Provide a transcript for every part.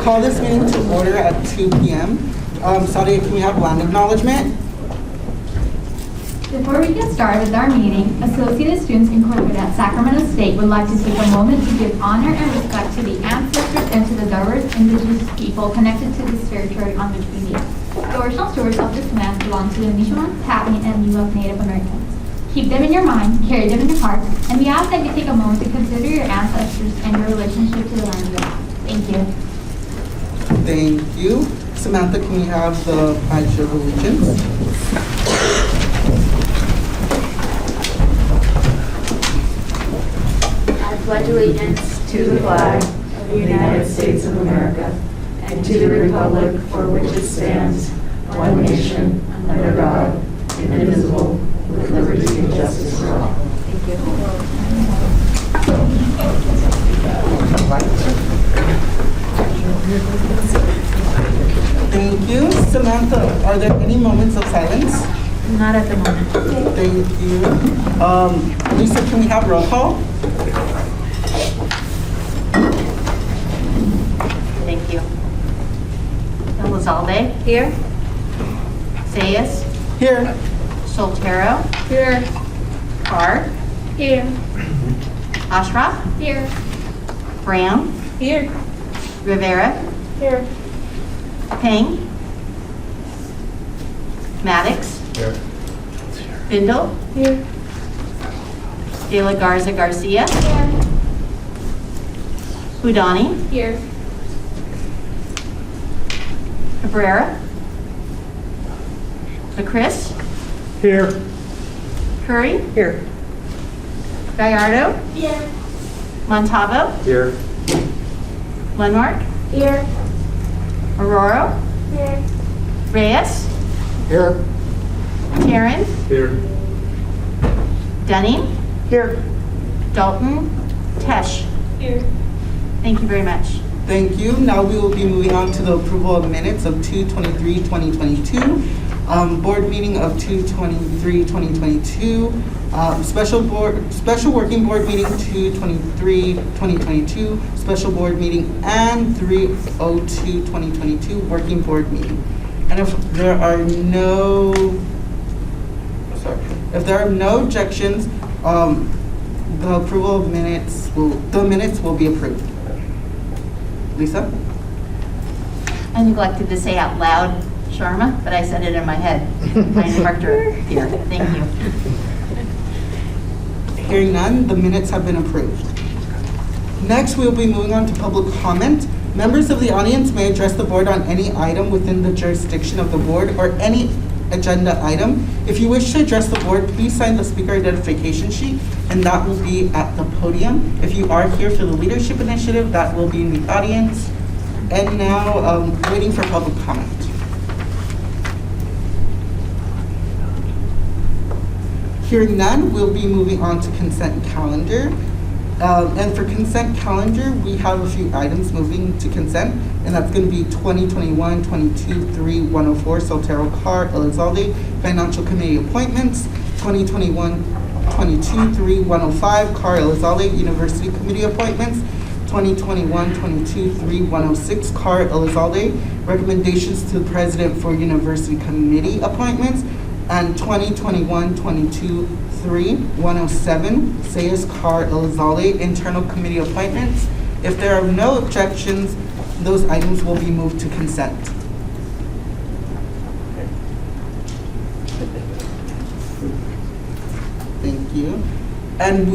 Call this meeting to order at 2 p.m. Saudi, can we have land acknowledgement? Before we get started with our meeting, Associated Students Incorporated at Sacramento State would like to take a moment to give honor and respect to the ancestors and to the diverse indigenous people connected to this territory on which we meet. The original stewards of this land belong to the Nishoan, Tappy, and Miwok Native Americans. Keep them in your mind, carry them in your heart, and we ask that you take a moment to consider your ancestors and your relationship to the land. Thank you. Thank you. Samantha, can we have the Pledge of Allegiance? I pledge allegiance to the flag of the United States of America and to the republic for which it stands, one nation, under God, indivisible, with liberty and justice for all. Thank you. Thank you. Samantha, are there any moments of silence? Not at the moment. Thank you. Lisa, can we have roll call? Thank you. Elizalde. Here. Zayas. Here. Soltero. Here. Carr. Here. Ashraf. Here. Brown. Here. Rivera. Here. Peng. Maddox. Here. Bindle. Here. De La Garza Garcia. Here. Budani. Here. Cabrera. McCris. Here. Curry. Here. Gallardo. Here. Montalvo. Here. Lenmark. Here. Aurora. Here. Reyes. Here. Karen. Here. Dunning. Here. Dalton. Tesh. Here. Thank you very much. Thank you. Now we will be moving on to the approval of minutes of 2/23/2022, board meeting of 2/23/2022, special working board meeting 2/23/2022, special board meeting, and 3/02/2022 working board meeting. And if there are no objections, the approval of minutes will be approved. Lisa? I neglected to say out loud Sharma, but I said it in my head. I marked her here. Thank you. Hearing none, the minutes have been approved. Next, we'll be moving on to public comment. Members of the audience may address the board on any item within the jurisdiction of the board or any agenda item. If you wish to address the board, please sign the speaker identification sheet, and that will be at the podium. If you are here for the leadership initiative, that will be in the audience. And now, waiting for public comment. Hearing none, we'll be moving on to consent calendar. And for consent calendar, we have a few items moving to consent, and that's going to be 2021-22-3-104 Soltero Carr Elizalde Financial Committee appointments, 2021-22-3-105 Carr Elizalde University Committee appointments, 2021-22-3-106 Carr Elizalde recommendations to the President for University Committee appointments, and 2021-22-3-107 Zayas Carr Elizalde internal committee appointments. If there are no objections, those items will be moved to consent. Thank you. And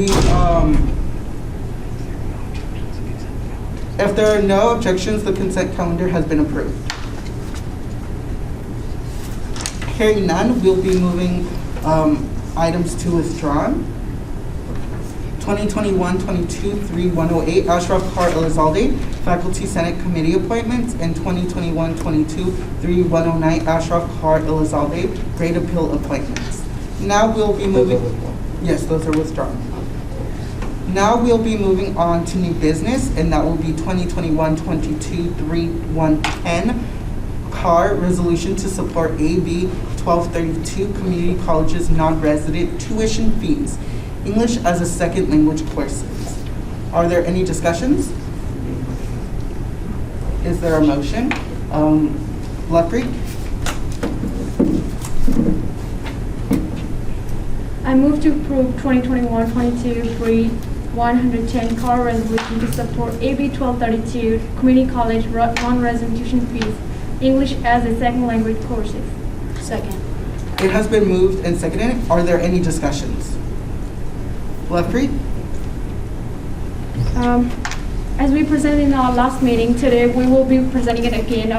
if there are no objections, the consent calendar has been approved. Hearing none, we'll be moving items to withdrawn. 2021-22-3-108 Ashraf Carr Elizalde Faculty Senate Committee appointments, and 2021-22-3-109 Ashraf Carr Elizalde Grade Appeal appointments. Now we'll be moving. Yes, those are withdrawn. Now we'll be moving on to new business, and that will be 2021-22-3-110 Carr resolution to support AB 1232 community colleges non-resident tuition fees, English as a second language courses. Are there any discussions? Is there a motion? Leffery? I move to approve 2021-22 free 110 call resolution to support AB 1232 community college non-resident tuition fees, English as a second language courses. Second. It has been moved and seconded. Are there any discussions? Leffery? As we presented in our last meeting, today we will be presenting it again.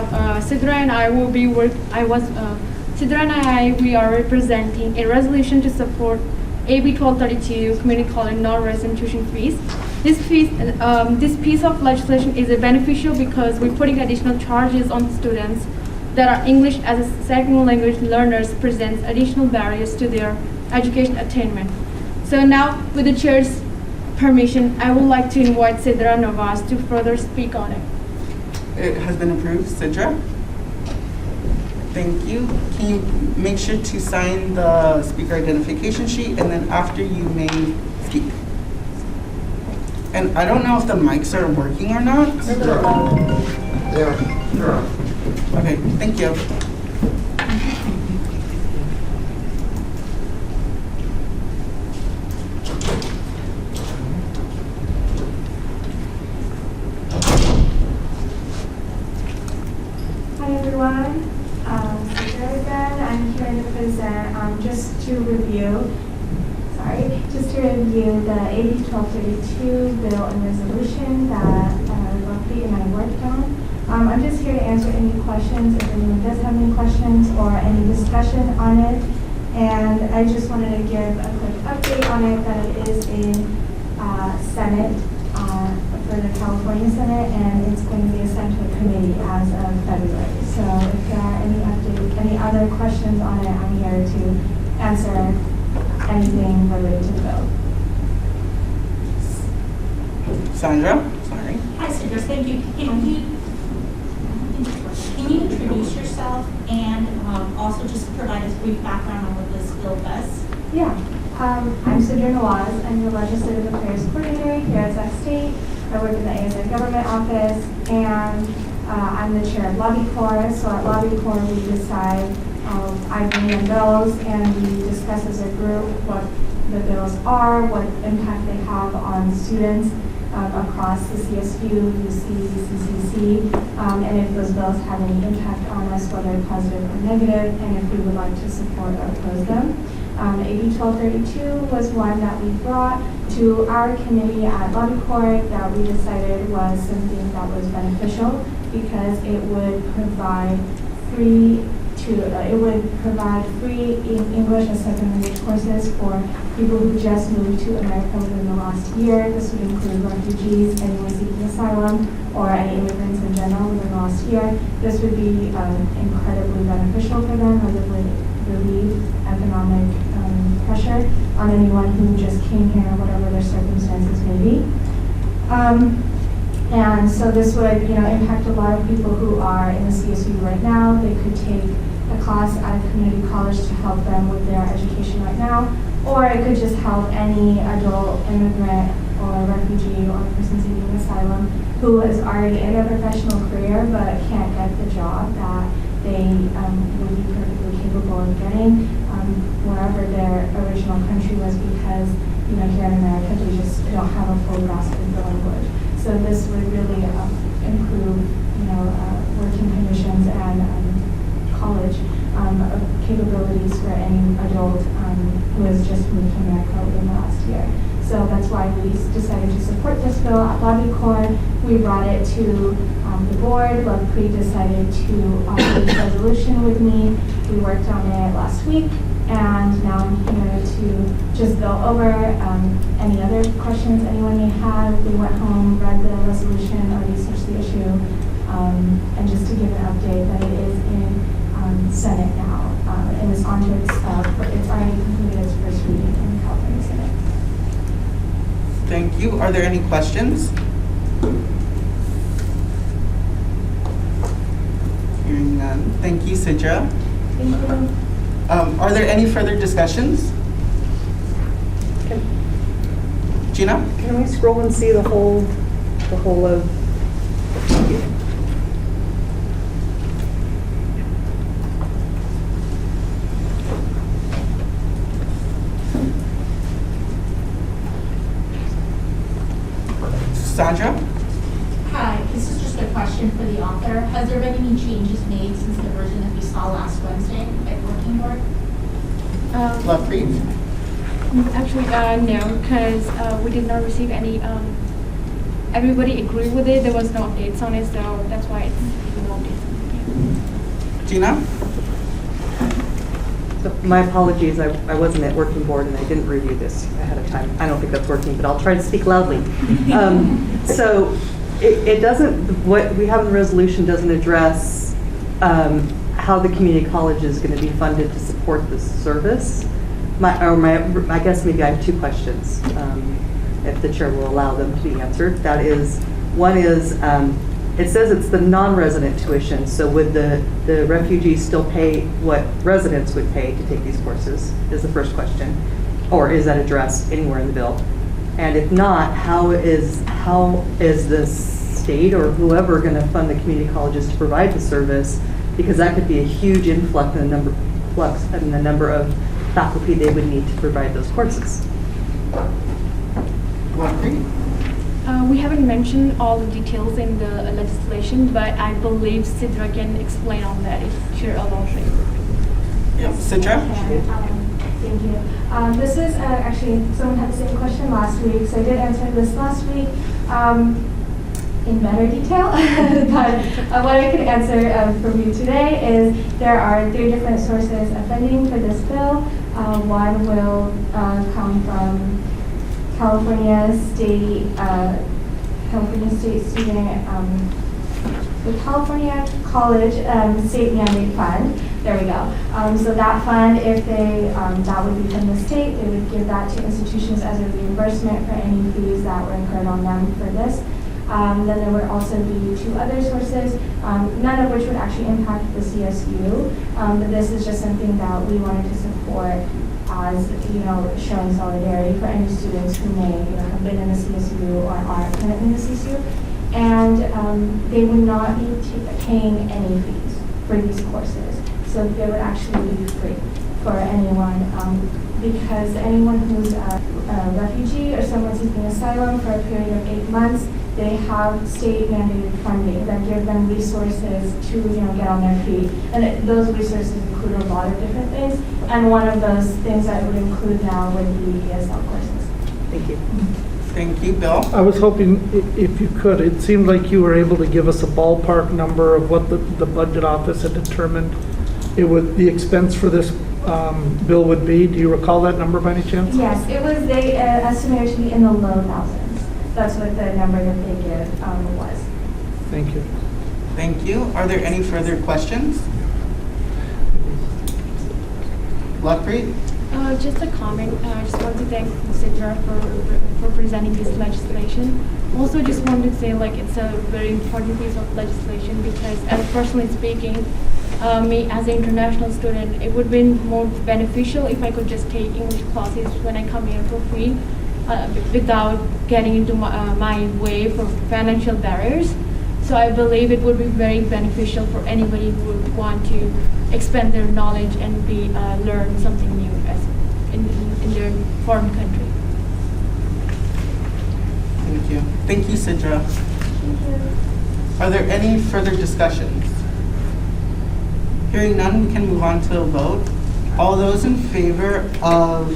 Sidra and I will be Sidra and I, we are representing a resolution to support AB 1232 community college non-resident tuition fees. This piece of legislation is beneficial because we're putting additional charges on students that are English as a second language learners, presents additional barriers to their education attainment. So now, with the chair's permission, I would like to invite Sidra Novas to further speak on it. It has been approved. Sidra? Thank you. Can you make sure to sign the speaker identification sheet, and then after you may speak. And I don't know if the mics are working or not. Okay, thank you. Hi everyone, Sidra again. I'm here to present, just to review the AB 1232 bill and resolution that Leffery and I worked on. I'm just here to answer any questions if anyone does have any questions or any discussion on it. And I just wanted to give a quick update on it that it is in Senate for the California Senate, and it's going to be sent to a committee as of February. So if there are any other questions on it, I'm here to answer anything related to the bill. Sandra? Sorry. Hi, Sidra. Thank you. Can you introduce yourself and also just provide us brief background on what this bill does? Yeah, I'm Sidra Nawaz. I'm the Legislative Affairs Coordinator here at Sac State. I work in the ASI Government Office, and I'm the chair of Lobby Corps. So at Lobby Corps, we decide, I bring in bills, and we discuss as a group what the bills are, what impact they have on students across the CSU, UC, CCC, and if those bills have any impact on us, whether positive or negative, and if we would like to support or oppose them. AB 1232 was one that we brought to our committee at Lobby Corps that we decided was something that was beneficial because it would provide free English as second language courses for people who just moved to America within the last year. This would include refugees, anyone seeking asylum, or any immigrants in general within the last year. This would be incredibly beneficial for them as it would relieve economic pressure on anyone who just came here, whatever their circumstances may be. And so this would, impact a lot of people who are in the CSU right now. They could take a class at a community college to help them with their education right now, or it could just help any adult immigrant or refugee or person seeking asylum who is already in a professional career but can't get the job that they would be perfectly capable of getting wherever their original country was, because here in America they don't have a full grasp of the language. So this would really improve working conditions and college capabilities for any adult who has just moved to America within the last year. So that's why we decided to support this bill at Lobby Corps. We brought it to the board. Leffery decided to offer this resolution with me. We worked on it last week, and now I'm here to just go over any other questions anyone may have. We went home, read the resolution, or researched the issue, and just to give an update that it is in Senate now. It is on to it's already completed its first reading in the California Senate. Thank you. Are there any questions? Hearing none. Thank you, Sidra. Thank you. Are there any further discussions? Gina? Can we scroll and see the whole of? question for the author. Has there been any changes made since the version that we saw last Wednesday at Working Board? Love-Read? Actually, no, because we did not receive any, everybody agreed with it, there was no updates on it, so that's why it's no updates. Gina? So my apologies, I wasn't at Working Board and I didn't review this ahead of time. I don't think that's working, but I'll try to speak loudly. So it doesn't, what we have in the resolution doesn't address how the community college is going to be funded to support this service. I guess maybe I have two questions, if the chair will allow them to be answered. That is, one is, it says it's the non-resident tuition, so would the refugees still pay what residents would pay to take these courses, is the first question. Or is that addressed anywhere in the bill? And if not, how is the state or whoever going to fund the community colleges to provide the service? Because that could be a huge influx in the number of faculty they would need to provide those courses. Love-Read? We haven't mentioned all the details in the legislation, but I believe Sidra can explain on that if chair allows me. Yep. Sidra? Thank you. This is actually, someone had the same question last week, so I did answer this last week in better detail. But what I could answer from you today is there are 3 different sources of funding for this bill. One will come from California State Student, the California College State Mandate Fund. There we go. So that fund, if they, that would be from the state, they would give that to institutions as a reimbursement for any fees that were incurred on them for this. Then there would also be 2 other sources, none of which would actually impact the CSU, but this is just something that we wanted to support as, showing solidarity for any students who may, have been in the CSU or are currently in the CSU. And they would not be paying any fees for these courses. So they would actually be free for anyone, because anyone who's a refugee or someone seeking asylum for a period of 8 months, they have state mandated funding that give them resources to get on their feet. And those resources include a lot of different things. And one of those things that it would include now would be ESL courses. Thank you. Thank you. Bill? I was hoping if you could, it seemed like you were able to give us a ballpark number of what the budget office had determined the expense for this bill would be. Do you recall that number by any chance? Yes, it was, they estimated to be in the low thousands. That's what the number that they give was. Thank you. Thank you. Are there any further questions? Love-Read? Just a comment. I just want to thank Sidra for presenting this legislation. Also, just wanted to say, it's a very important piece of legislation because, personally speaking, me as an international student, it would be more beneficial if I could just take English classes when I come here for free, without getting into my way for financial barriers. So I believe it would be very beneficial for anybody who would want to expand their knowledge and learn something new in their foreign country. Thank you. Thank you, Sidra. Thank you. Are there any further discussions? Hearing none, we can move on to a vote. All those in favor of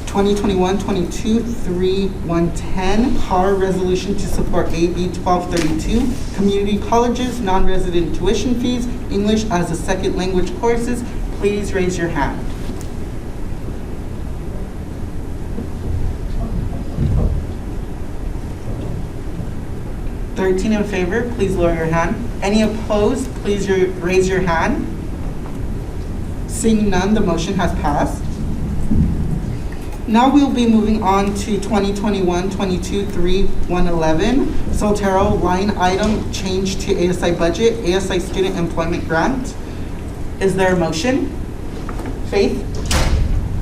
2021-22-3-110, HAR resolution to support AB 1232, community colleges, non-resident tuition fees, English as a second language courses, please raise your hand. Thirteen in favor, please lower your hand. Any opposed, please raise your hand. Seeing none, the motion has passed. Now we'll be moving on to 2021-22-3-111, Soltero line item change to ASI budget, ASI student employment grant. Is there a motion? Faith?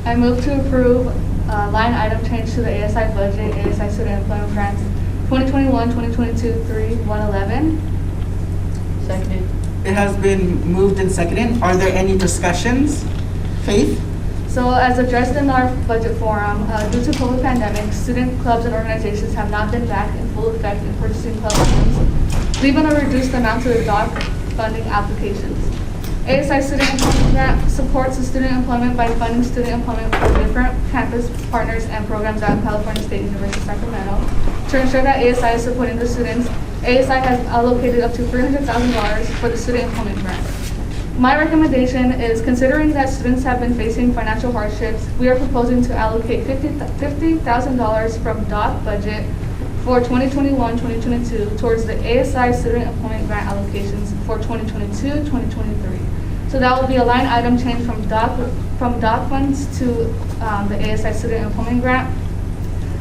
I move to approve line item change to the ASI budget, ASI student employment grants, 2021-2022-3-111. Seconded. It has been moved and seconded. Are there any discussions? Faith? So as addressed in our budget forum, due to COVID pandemic, student clubs and organizations have not been back in full effect in purchasing club items. leaving a reduced amount to the DOC funding applications. ASI Student Employment Grant supports the student employment by funding student employment for different campus partners and programs at California State University, Sacramento. To ensure that ASI is supporting the students, ASI has allocated up to $300,000 for the student employment grant. My recommendation is, considering that students have been facing financial hardships, we are proposing to allocate $50,000 from DOC budget for 2021-2022 towards the ASI Student Employment Grant allocations for 2022-2023. So that will be a line item change from DOC funds to the ASI Student Employment Grant.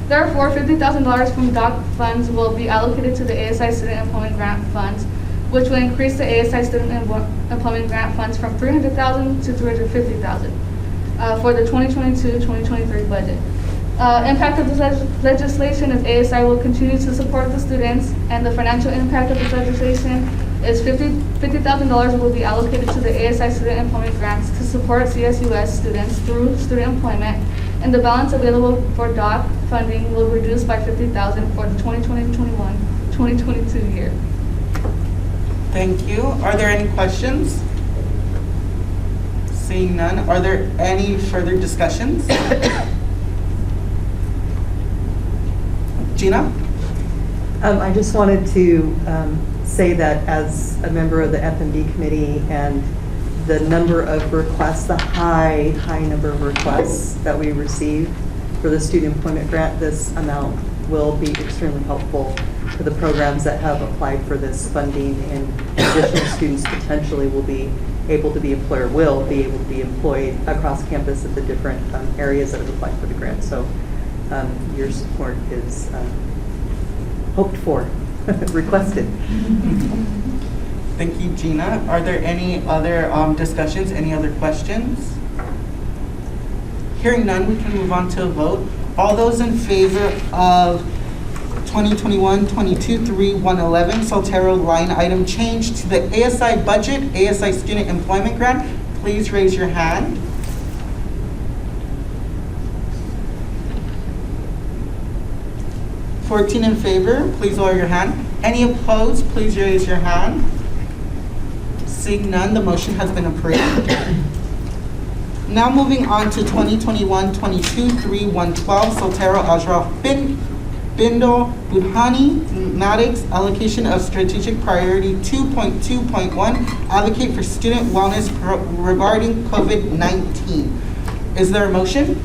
Therefore, $50,000 from DOC funds will be allocated to the ASI Student Employment Grant funds, which will increase the ASI Student Employment Grant funds from $300,000 to $350,000 for the 2022-2023 budget. Impact of this legislation is ASI will continue to support the students, and the financial impact of this legislation is $50,000 will be allocated to the ASI Student Employment Grants to support CSUS students through student employment, and the balance available for DOC funding will reduce by $50,000 for the 2020-2022 year. Thank you. Are there any questions? Seeing none, are there any further discussions? Gina? I just wanted to say that as a member of the F&B committee and the number of requests, the high number of requests that we receive for the student employment grant, this amount will be extremely helpful for the programs that have applied for this funding, and additional students potentially will be able to be employed across campus at the different areas that have applied for the grant. So your support is hoped for, requested. Thank you, Gina. Are there any other discussions, any other questions? Hearing none, we can move on to a vote. All those in favor of 2021-22-3-111 Soltero line item change to the ASI budget, ASI Student Employment Grant, please raise your hand. $14 in favor, please lower your hand. Any opposed, please raise your hand. Seeing none, the motion has been approved. Now moving on to 2021-22-3-112 Soltero Ashraf Bindal Budhani Maddox allocation of strategic priority 2.2.1 advocate for student wellness regarding COVID-19. Is there a motion?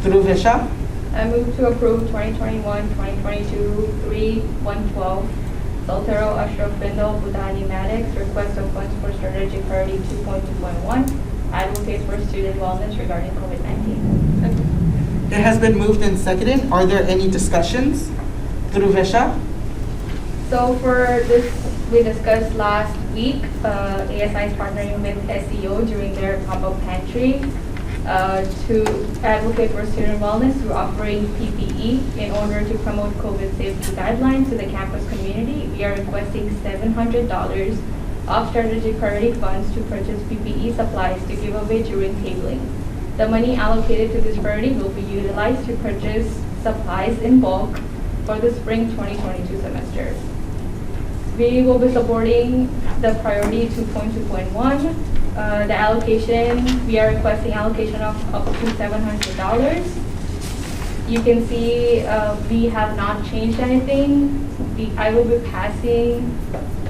Dhruvisha? I move to approve 2021-2022 3-112 Soltero Ashraf Bindal Budhani Maddox request of funds for strategic priority 2.2.1 advocate for student wellness regarding COVID-19. It has been moved and seconded. Are there any discussions? Dhruvisha? So for this, we discussed last week, ASI is partnering with SEO during their pop-up pantry to advocate for student wellness through offering PPE in order to promote COVID safety guidelines to the campus community. We are requesting $700 of strategic priority funds to purchase PPE supplies to give away during tabling. The money allocated to this priority will be utilized to purchase supplies in bulk for the spring 2022 semester. We will be supporting the priority 2.2.1. The allocation, we are requesting allocation of up to $700. You can see we have not changed anything. I will be passing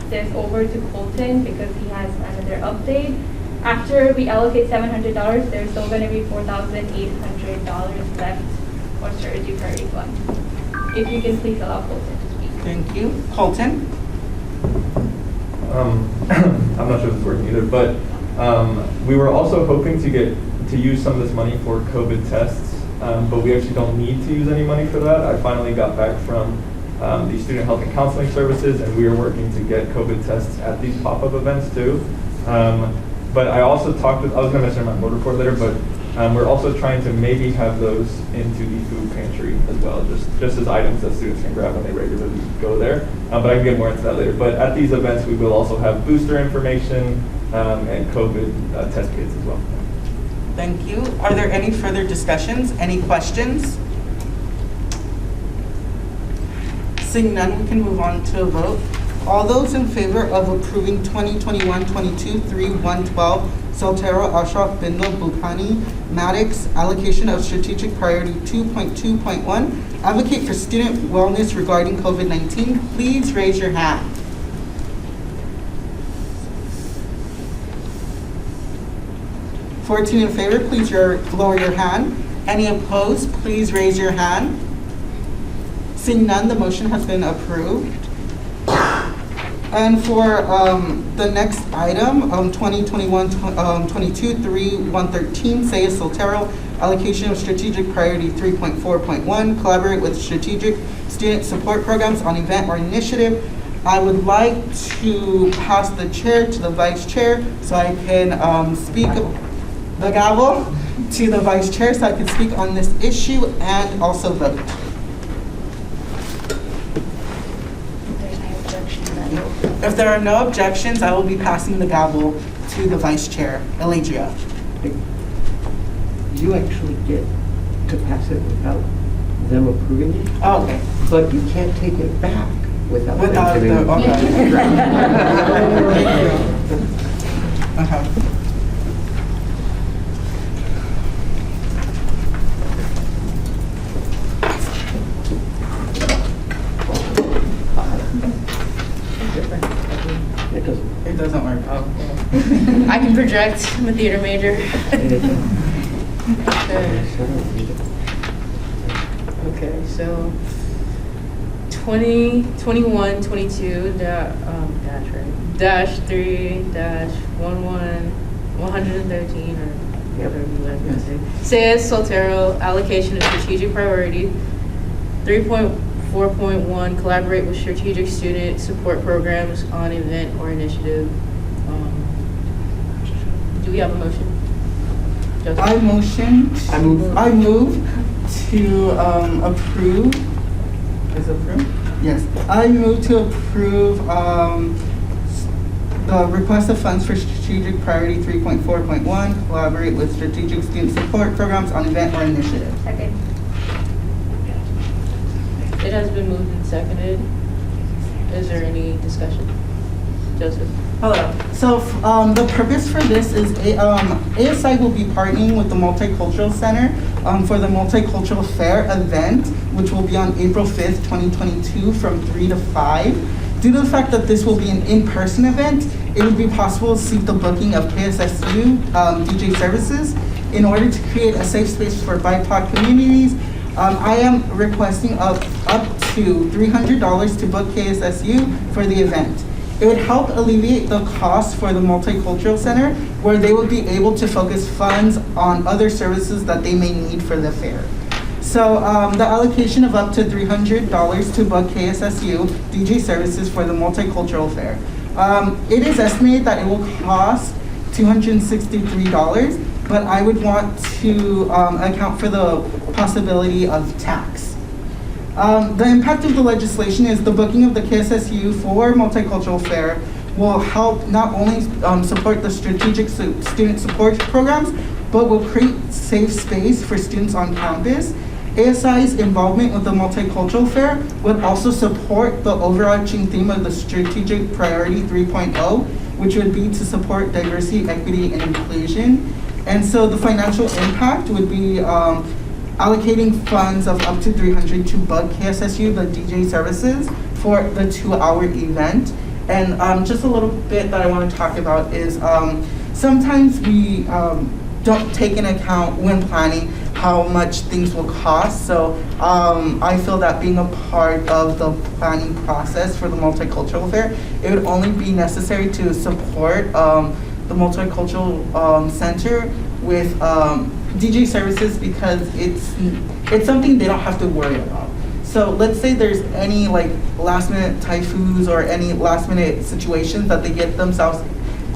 this over to Colton because he has another update. After we allocate $700, there's still going to be $4,800 left for strategic priority fund. If you can please allow Colton to speak. Thank you. Colton? I'm not sure if it's working either, but we were also hoping to use some of this money for COVID tests, but we actually don't need to use any money for that. I finally got back from the Student Health and Counseling Services, and we are working to get COVID tests at these pop-up events too. But I also talked with, I was going to mention my board report later, but we're also trying to maybe have those into the food pantry as well, just as items that students can grab when they regularly go there. But I can get more into that later. But at these events, we will also have booster information and COVID test kits as well. Thank you. Are there any further discussions? Any questions? Seeing none, we can move on to a vote. All those in favor of approving 2021-22-3-112 Soltero, Ashraf, Bindle, Bukhani, Maddox allocation of strategic priority 2.2.1, advocate for student wellness regarding COVID-19, please raise your hand. (14) in favor, please lower your hand. Any opposed, please raise your hand. Seeing none, the motion has been approved. And for the next item, 2021-22-3-113, ASI Soltero, allocation of strategic priority 3.4.1, collaborate with strategic student support programs on event or initiative. I would like to pass the chair to the vice chair so I can speak the gavel to the vice chair so I can speak on this issue and also vote. If there are no objections, I will be passing the gavel to the vice chair, Eladria. You actually get to pass it without them approving it, Oh, okay. but you can't take it back without them giving it. Okay. It doesn't work. I can project. I'm a theater major. Okay, so 2021-22 dash 3-113 or whatever you guys want to say. ASI Soltero, allocation of strategic priority 3.4.1, collaborate with strategic student support programs on event or initiative. Do we have a motion? Joseph? I move to approve. Is it approved? Yes. I move to approve the request of funds for strategic priority 3.4.1, collaborate with strategic student support programs on event or initiative. Second. It has been moved and seconded. Is there any discussion? Joseph? Hello. So the purpose for this is ASI will be partnering with the Multicultural Center for the Multicultural Fair event, which will be on April 5th, 2022 from 3 to 5. Due to the fact that this will be an in-person event, it would be possible to seek the booking of KSSU DJ services in order to create a safe space for BIPOC communities. I am requesting up to $300 to book KSSU for the event. It would help alleviate the cost for the Multicultural Center, where they would be able to focus funds on other services that they may need for the fair. So the allocation of up to $300 to book KSSU DJ services for the Multicultural Fair. It is estimated that it will cost $263, but I would want to account for the possibility of tax. The impact of the legislation is the booking of the KSSU for Multicultural Fair will help not only support the strategic student support programs, but will create safe space for students on campus. ASI's involvement with the Multicultural Fair would also support the overarching theme of the Strategic Priority 3.0, which would be to support diversity, equity, and inclusion. And so the financial impact would be allocating funds of up to $300 to book KSSU, the DJ services, for the 2-hour event. And just a little bit that I want to talk about is sometimes we don't take into account when planning how much things will cost. So I feel that being a part of the planning process for the Multicultural Fair, it would only be necessary to support the Multicultural Center with DJ services because it's something they don't have to worry about. So let's say there's any like last minute typhoons or any last minute situations that they get themselves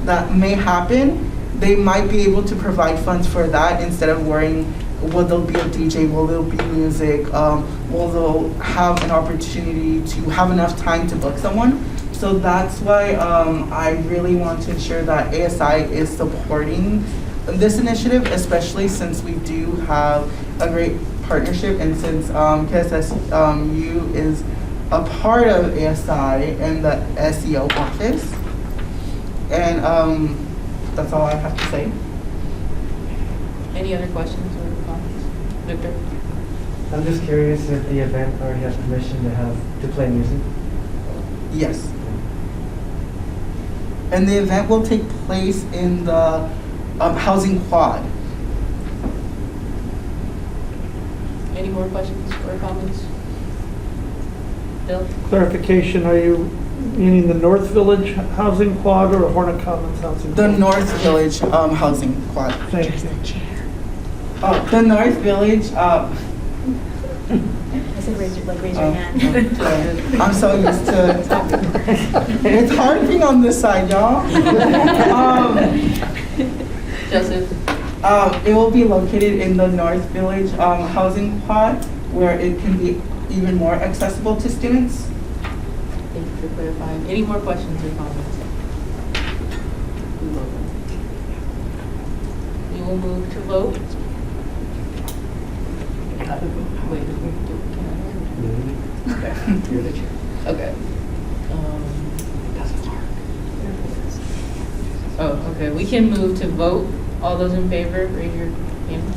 that may happen, they might be able to provide funds for that instead of worrying, will there be a DJ, will there be music, will they have an opportunity to have enough time to book someone. So that's why I really want to ensure that ASI is supporting this initiative, especially since we do have a great partnership and since KSSU is a part of ASI and the SEO office. And that's all I have to say. Any other questions or comments? Victor? I'm just curious if the event already has permission to play music. Yes. And the event will take place in the housing quad. Any more questions or comments? Bill? Clarification, are you meaning the North Village Housing Quad or Hornet Commons Housing The Quad? North Village housing quad. Thank you. Oh, the North Village. I said raise your hand. I'm so used to it. It's hard being on this side, y'all. Joseph? It will be located in the North Village housing quad, where it can be even more accessible to students. Thank you for clarifying. Any more questions or comments? We will move to vote. Wait, You're the chair. okay. Oh, okay, we can move to vote. All those in favor, raise your hand.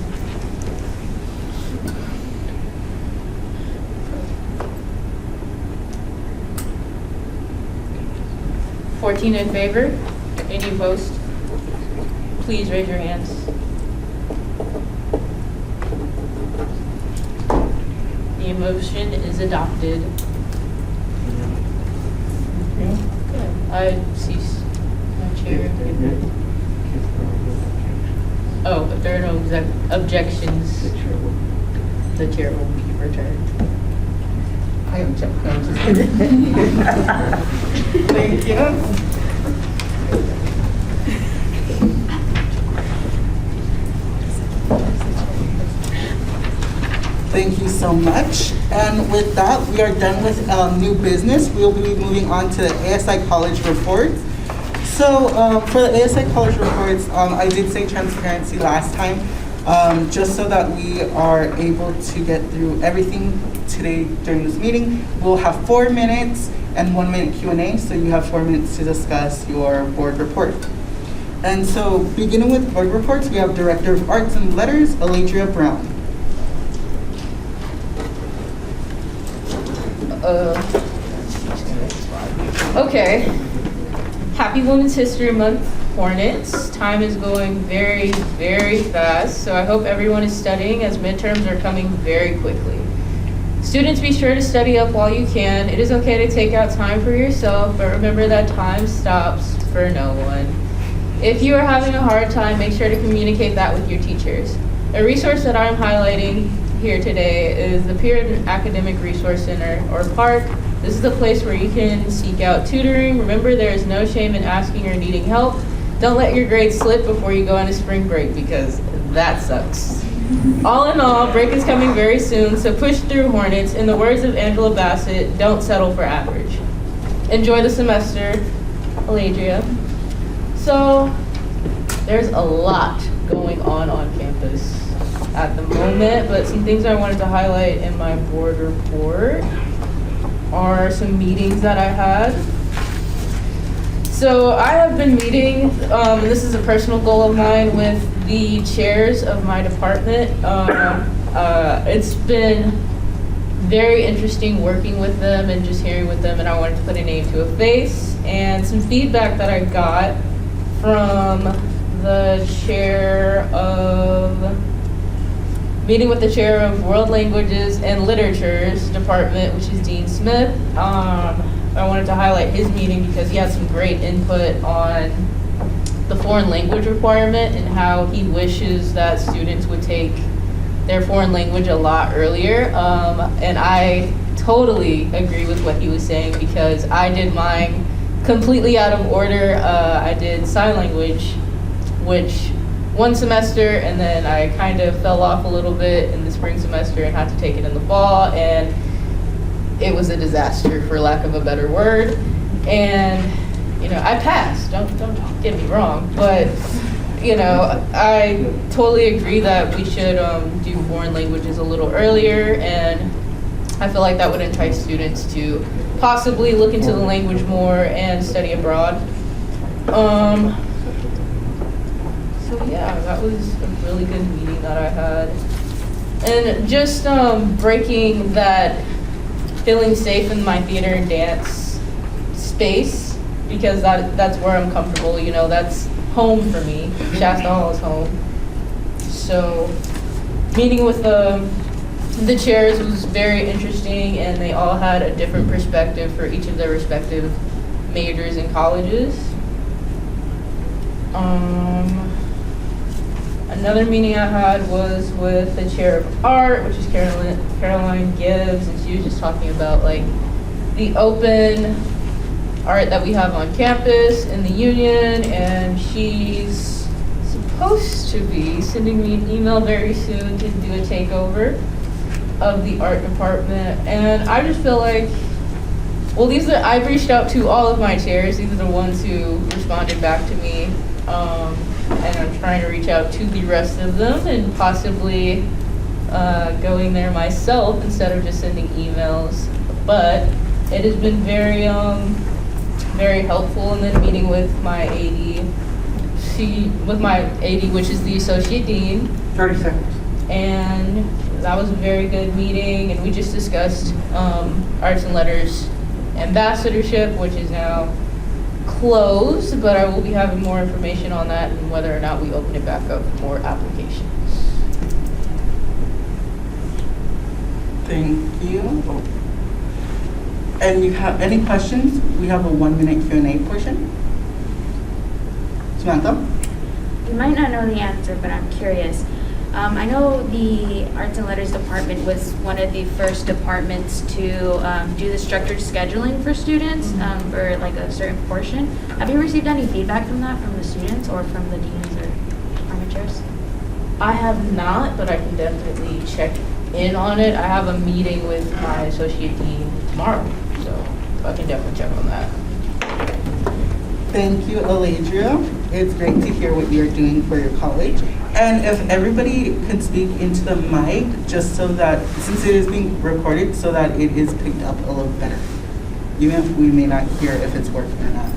$14 in favor. Any opposed? Please raise your hands. The motion is adopted. Okay. I cease my chair. Oh, if there are no objections, the chair will be returned. I object. No, I'm just kidding. Thank you. Thank you so much. And with that, we are done with new business. We'll be moving on to the ASI College report. So for the ASI College reports, I did say transparency last time, just so that we are able to get through everything today during this meeting. We'll have 4 minutes and 1 minute Q&A, so you have 4 minutes to discuss your board report. And so beginning with board reports, we have Director of Arts and Letters, Aladria Brown. Okay. Happy Women's History Month, Hornets. Time is going very, very fast, so I hope everyone is studying as midterms are coming very quickly. Students, be sure to study up while you can. It is okay to take out time for yourself, but remember that time stops for no one. If you are having a hard time, make sure to communicate that with your teachers. A resource that I'm highlighting here today is the Peer Academic Resource Center, or PARC. This is the place where you can seek out tutoring. Remember, there is no shame in asking or needing help. Don't let your grades slip before you go into spring break, because that sucks. All in all, break is coming very soon, so push through, Hornets. In the words of Angela Bassett, don't settle for average. Enjoy the semester, Aladria. So, there's a lot going on campus at the moment, but some things I wanted to highlight in my board report are some meetings that I had. So I have been meeting, and this is a personal goal of mine, with the chairs of my department. It's been very interesting working with them and just hearing with them, and I wanted to put a name to a face. And some feedback that I got from the chair of, meeting with the chair of World Languages and Literatures Department, which is Dean Smith. I wanted to highlight his meeting because he had some great input on the foreign language requirement and how he wishes that students would take their foreign language a lot earlier. And I totally agree with what he was saying because I did mine completely out of order. I did sign language, which one semester, and then I kind of fell off a little bit in the spring semester and had to take it in the fall, and it was a disaster, for lack of a better word. And you know, I passed, don't get me wrong, but you know, I totally agree that we should do foreign languages a little earlier. And I feel like that would entice students to possibly look into the language more and study abroad. So yeah, that was a really good meeting that I had. And just breaking that feeling safe in my theater and dance space, because that's where I'm comfortable, you know, that's home for me. Shasta Hall is home. So meeting with the chairs was very interesting, and they all had a different perspective for each of their respective majors and colleges. Another meeting I had was with the chair of art, which is Caroline Gibbs, and she was just talking about like the open art that we have on campus in the union, and she's supposed to be sending me an email very soon to do a takeover of the art department. And I just feel like, well, I've reached out to all of my chairs. These are the ones who responded back to me. And I'm trying to reach out to the rest of them and possibly going there myself instead of just sending emails. But it has been very, very helpful. And then meeting with my AD, which is the associate dean. 30 seconds. And that was a very good meeting. And we just discussed Arts and Letters ambassadorship, which is now closed, but I will be having more information on that and whether or not we open it back up for more applications. Thank you. And you have any questions? We have a 1-minute Q&A portion. Samantha? You might not know the answer, but I'm curious. I know the Arts and Letters department was one of the first departments to do the structured scheduling for students for like a certain portion. Have you received any feedback from that, from the students or from the deans or department chairs? I have not, but I can definitely check in on it. I have a meeting with my associate dean tomorrow, so I can definitely check on that. Thank you, Aladria. It's great to hear what you're doing for your college. And if everybody could speak into the mic, just so that, since it is being recorded, so that it is picked up a little better. Even if we may not hear if it's working or not.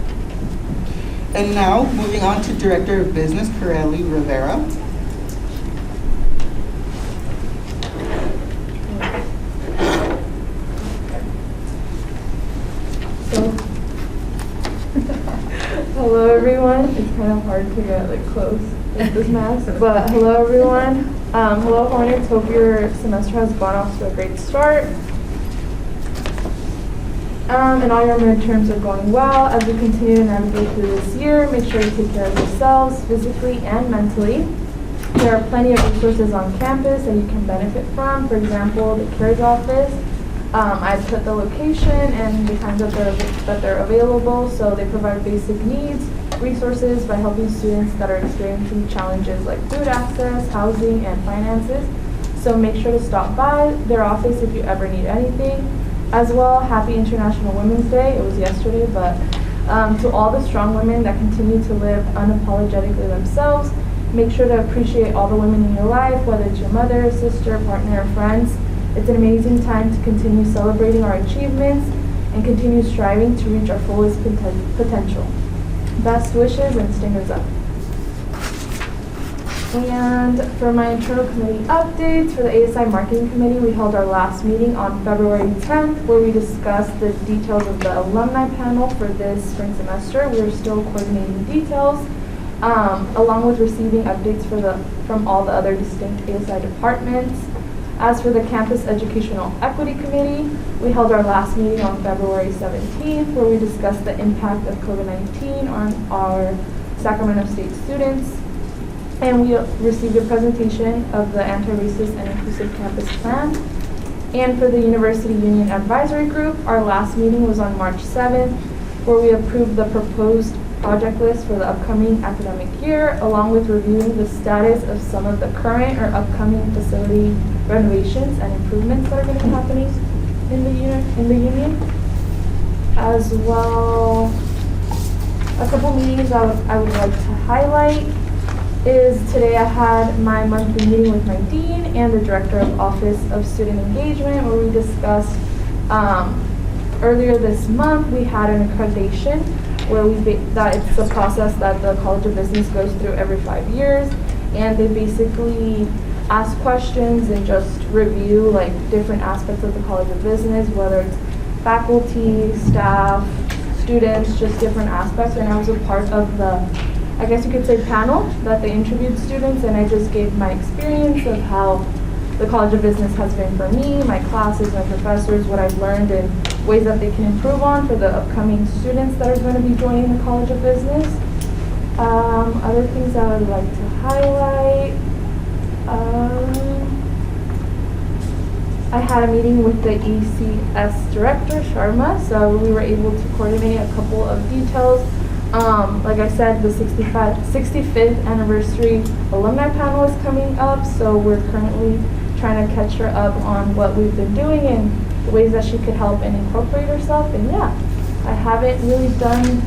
And now, moving on to Director of Business, Corelli Rivera. Hello everyone. It's kind of hard to get like close with this mask, but hello everyone. Hello Hornets. Hope your semester has gone off to a great start. And all your midterms are going well. As we continue to navigate through this year, make sure you take care of yourselves physically and mentally. There are plenty of resources on campus that you can benefit from. For example, the CARES office. I put the location and the times that they're available, so they provide basic needs, resources by helping students that are experiencing challenges like food access, housing, and finances. So make sure to stop by their office if you ever need anything. As well, happy International Women's Day. It was yesterday, but to all the strong women that continue to live unapologetically themselves, make sure to appreciate all the women in your life, whether it's your mother, sister, partner, or friends. It's an amazing time to continue celebrating our achievements and continue striving to reach our fullest potential. Best wishes and stingers up. And for my internal committee updates, for the ASI Marketing Committee, we held our last meeting on February 10th, where we discussed the details of the alumni panel for this spring semester. We are still coordinating details, along with receiving updates from all the other distinct ASI departments. As for the Campus Educational Equity Committee, we held our last meeting on February 17th, where we discussed the impact of COVID-19 on our Sacramento State students. And we received a presentation of the Anti-Racist and Inclusive Campus Plan. And for the University Union Advisory Group, our last meeting was on March 7th, where we approved the proposed project list for the upcoming academic year, along with reviewing the status of some of the current or upcoming facility renovations and improvements that are going to be happening in the union. As well, a couple meetings I would like to highlight. is today I had my monthly meeting with my dean and the director of Office of Student Engagement, where we discussed earlier this month we had an accreditation where that it's a process that the College of Business goes through every 5 years, and they basically ask questions and just review like different aspects of the College of Business, whether it's faculty, staff, students, just different aspects. And I was a part of the, I guess you could say, panel that they interviewed students, and I just gave my experience of how the College of Business has been for me, my classes, my professors, what I've learned, and ways that they can improve on for the upcoming students that are going to be joining the College of Business. Other things I would like to highlight. I had a meeting with the ECS director, Sharma, so we were able to coordinate a couple of details. Like I said, the 65th anniversary alumni panel is coming up, so we're currently trying to catch her up on what we've been doing and the ways that she could help and incorporate herself. And yeah, I haven't really done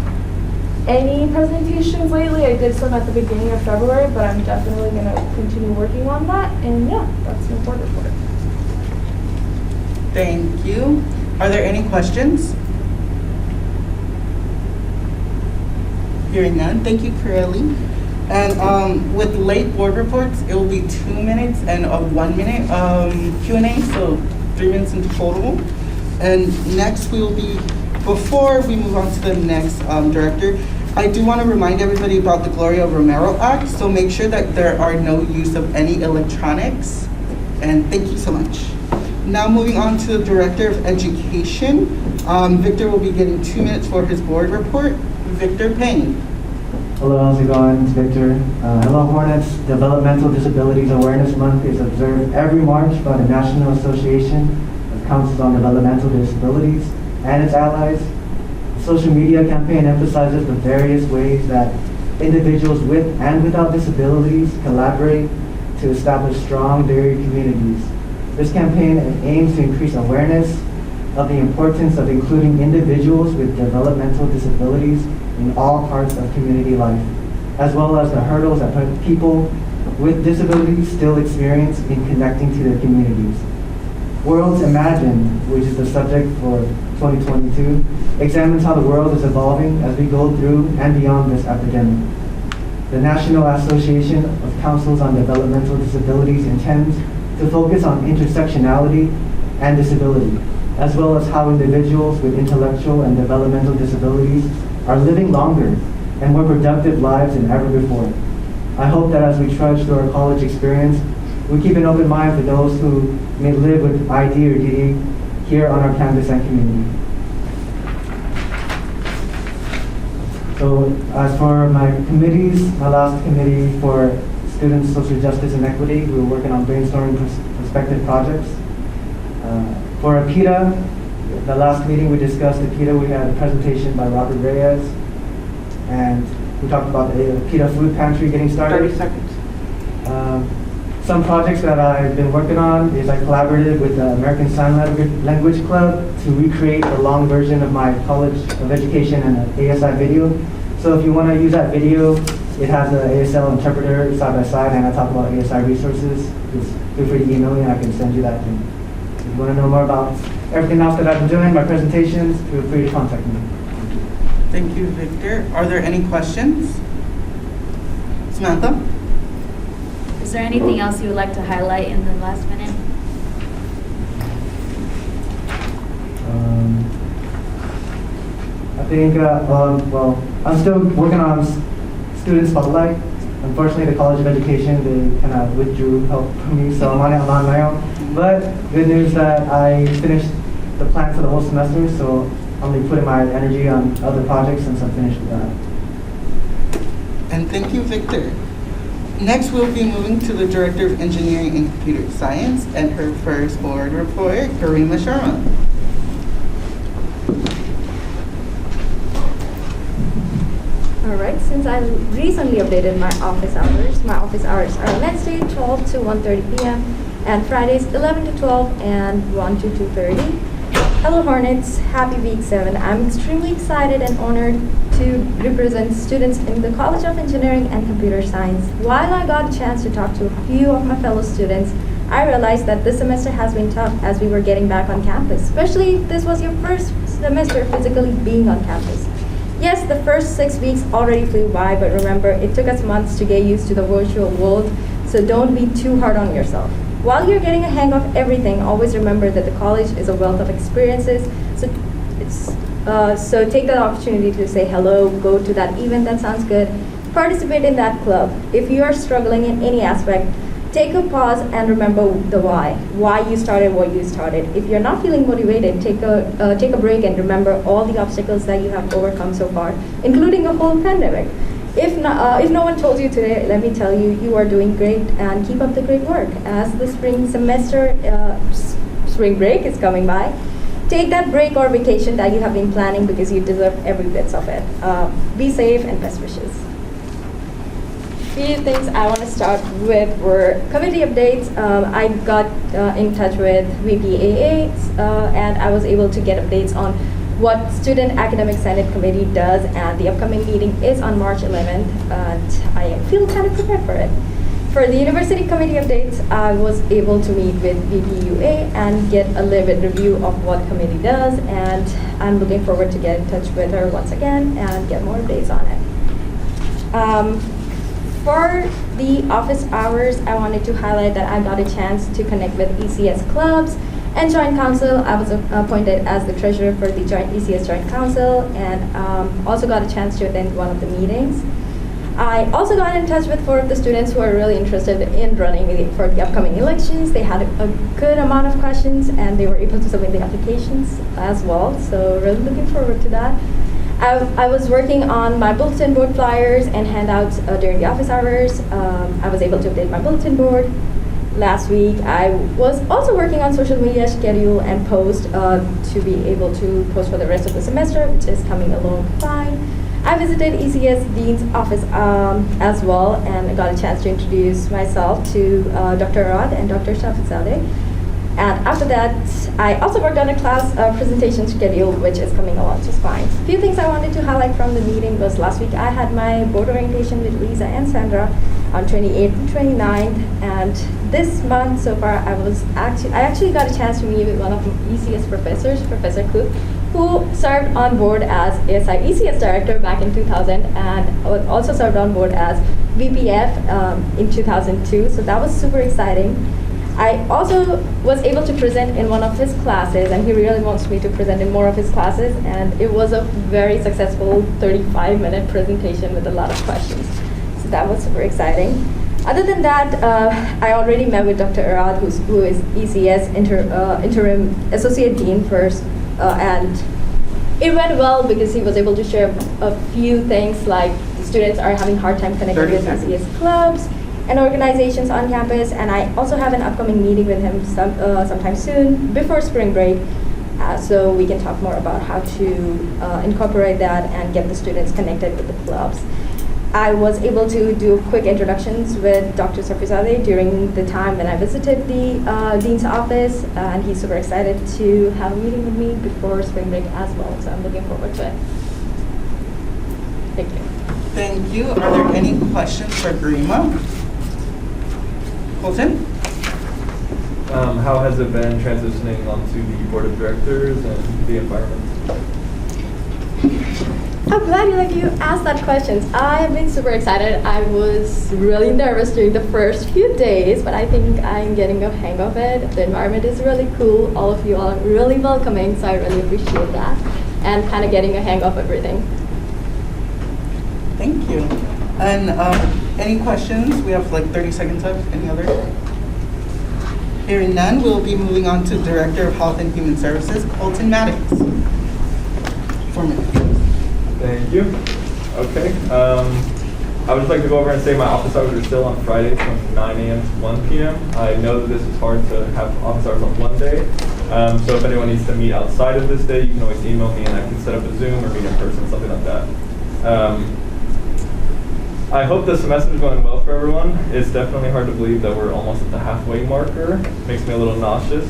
any presentations lately. I did some at the beginning of February, but I'm definitely going to continue working on that. And yeah, that's an important report. Thank you. Are there any questions? Hearing none, thank you, Curly. And with late board reports, it will be 2 minutes and a 1 minute Q&A, so 3 minutes in total. And next we will be, before we move on to the next director, I do want to remind everybody about the Gloria Romero Act, so make sure that there are no use of any electronics. And thank you so much. Now moving on to the Director of Education. Victor will be getting 2 minutes for his board report. Victor Payne. Hello, how's it going? It's Victor. Hello Hornets. Developmental Disabilities Awareness Month is observed every March by the National Association of Councils on Developmental Disabilities and its allies. The social media campaign emphasizes the various ways that individuals with and without disabilities collaborate to establish strong, varied communities. This campaign aims to increase awareness of the importance of including individuals with developmental disabilities in all parts of community life, as well as the hurdles that people with disabilities still experience in connecting to their communities. Worlds Imagined, which is the subject for 2022, examines how the world is evolving as we go through and beyond this epidemic. The National Association of Councils on Developmental Disabilities intends to focus on intersectionality and disability, as well as how individuals with intellectual and developmental disabilities are living longer and more productive lives than ever before. I hope that as we trudge through our college experience, we keep an open mind for those who may live with ID or DD here on our campus and community. So as for my committees, my last committee for Students, Social Justice and Equity, we were working on brainstorming prospective projects. For APITA, the last meeting we discussed APITA, we had a presentation by Robert Reyes, and we talked about the APITA food pantry getting started. 30 seconds. Some projects that I've been working on is I collaborated with the American Sign Language Club to recreate a long version of my College of Education and an ASI video. So if you want to use that video, it has the ASL interpreter side by side, and I talk about ASI resources. Just feel free to email me and I can send you that thing. If you want to know more about everything else that I've been doing, my presentations, feel free to contact me. Thank you, Victor. Are there any questions? Samantha? Is there anything else you would like to highlight in the last minute? I think, well, I'm still working on Student Spotlight. Unfortunately, the College of Education, they kind of withdrew help from me, so I'm on my own. But good news that I finished the plan for the whole semester, so I'm going to be putting my energy on other projects since I'm finished with that. And thank you, Victor. Next, we'll be moving to the Director of Engineering and Computer Science and her first board report, Garima Sharma. All right, since I recently updated my office hours are Wednesday 12 to 1:30 p.m. and Fridays 11 to 12 and 1 to 2:30. Hello Hornets, happy week 7. I'm extremely excited and honored to to represent students in the College of Engineering and Computer Science. While I got a chance to talk to a few of my fellow students, I realized that this semester has been tough as we were getting back on campus, especially if this was your first semester physically being on campus. Yes, the first 6 weeks already flew by, but remember, it took us months to get used to the virtual world, so don't be too hard on yourself. While you're getting a hang of everything, always remember that the college is a wealth of experiences, so take that opportunity to say hello, go to that event that sounds good, participate in that club. If you are struggling in any aspect, take a pause and remember the why you started what you started. If you're not feeling motivated, take a break and remember all the obstacles that you have overcome so far, including a whole pandemic. If no one told you today, let me tell you, you are doing great and keep up the great work. As the spring break is coming by, take that break or vacation that you have been planning because you deserve every bit of it. Be safe and best wishes. Few things I want to start with were committee updates. I got in touch with VPAA and I was able to get updates on what Student Academic Senate Committee does, and the upcoming meeting is on March 11th, and I feel kind of prepared for it. For the university committee updates, I was able to meet with VPUA and get a little bit review of what committee does, and I'm looking forward to get in touch with her once again and get more updates on it. For the office hours, I wanted to highlight that I got a chance to connect with ECS clubs and Joint Council. I was appointed as the treasurer for the ECS Joint Council, and also got a chance to attend one of the meetings. I also got in touch with 4 of the students who are really interested in running for the upcoming elections. They had a good amount of questions and they were able to submit the applications as well, so really looking forward to that. I was working on my bulletin board flyers and handouts during the office hours. I was able to update my bulletin board. Last week, I was also working on social media schedule and post to be able to post for the rest of the semester, which is coming along fine. I visited ECS Dean's office as well, and I got a chance to introduce myself to Dr. Arad and Dr. Shafizadeh. And after that, I also worked on a class presentation schedule, which is coming along just fine. A few things I wanted to highlight from the meeting was last week I had my board orientation with Lisa and Sandra on 28th and 29th, and this month so far I actually got a chance to meet with one of the ECS professors, Professor Cook, who served on board as ASI ECS director back in 2000 and also served on board as VPF in 2002, so that was super exciting. I also was able to present in one of his classes, and he really wants me to present in more of his classes, and it was a very successful 35-minute presentation with a lot of questions. So that was super exciting. Other than that, I already met with Dr. Arad, who is ECS interim associate dean first, and it went well because he was able to share a few things like the students are having a hard time connecting with ECS clubs and organizations on campus, and I also have an upcoming meeting with him sometime soon before spring break, so we can talk more about how to incorporate that and get the students connected with the clubs. I was able to do quick introductions with Dr. Shafizadeh during the time when I visited the dean's office, and he's super excited to have a meeting with me before spring break as well, so I'm looking forward to it. Thank you. Thank you. Are there any questions for Garima? Colton? How has it been transitioning onto the board of directors and the environment? I'm glad you asked that question. I have been super excited. I was really nervous during the first few days, but I think I'm getting a hang of it. The environment is really cool. All of you are really welcoming, so I really appreciate that. And kind of getting a hang of everything. Thank you. And any questions? We have like 30 seconds left. Any other? Hearing none, we'll be moving on to Director of Health and Human Services, Colton Maddox. 4 minutes. Thank you. Okay. I would just like to go over and say my office hours are still on Fridays from 9 a.m. to 1 p.m. I know that this is hard to have office hours on one day, so if anyone needs to meet outside of this day, you can always email me and I can set up a Zoom or meet in person, something like that. I hope the semester is going well for everyone. It's definitely hard to believe that we're almost at the halfway marker. Makes me a little nauseous.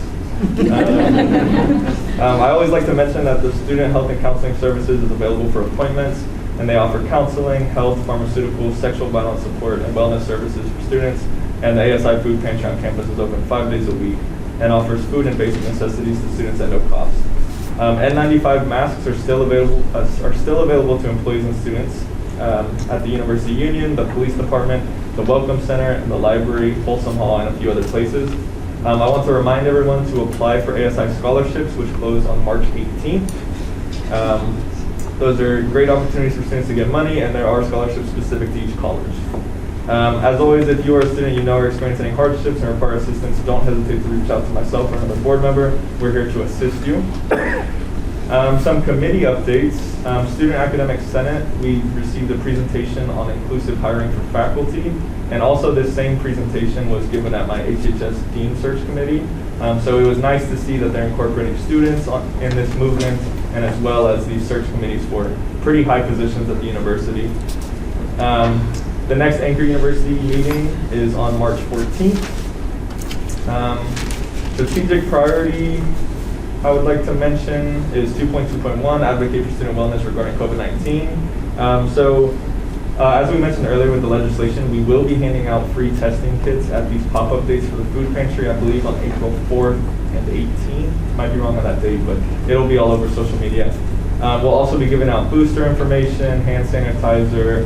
I always like to mention that the Student Health and Counseling Services is available for appointments, and they offer counseling, health, pharmaceuticals, sexual violence support, and wellness services for students. And the ASI Food Pantry on campus is open 5 days a week and offers food and basic necessities to students at no cost. N95 masks are still available to employees and students at the University Union, the police department, the Welcome Center, and the library, Folsom Hall, and a few other places. I want to remind everyone to apply for ASI scholarships, which close on March 18th. Those are great opportunities for students to get money, and there are scholarships specific to each college. As always, if you are a student you know are experiencing any hardships and require assistance, don't hesitate to reach out to myself or another board member. We're here to assist you. Some committee updates. Student Academic Senate, we received a presentation on inclusive hiring for faculty, and also this same presentation was given at my HHS Dean Search Committee. So it was nice to see that they're incorporating students in this movement, and as well as these search committees for pretty high positions at the university. The next Anchor University meeting is on March 14th. Strategic priority I would like to mention is 2.2.1, advocate for student wellness regarding COVID-19. As we mentioned earlier with the legislation, we will be handing out free testing kits at these pop-up dates for the food pantry, I believe on April 4th and 18th. Might be wrong on that date, but it'll be all over social media. We'll also be giving out booster information, hand sanitizer,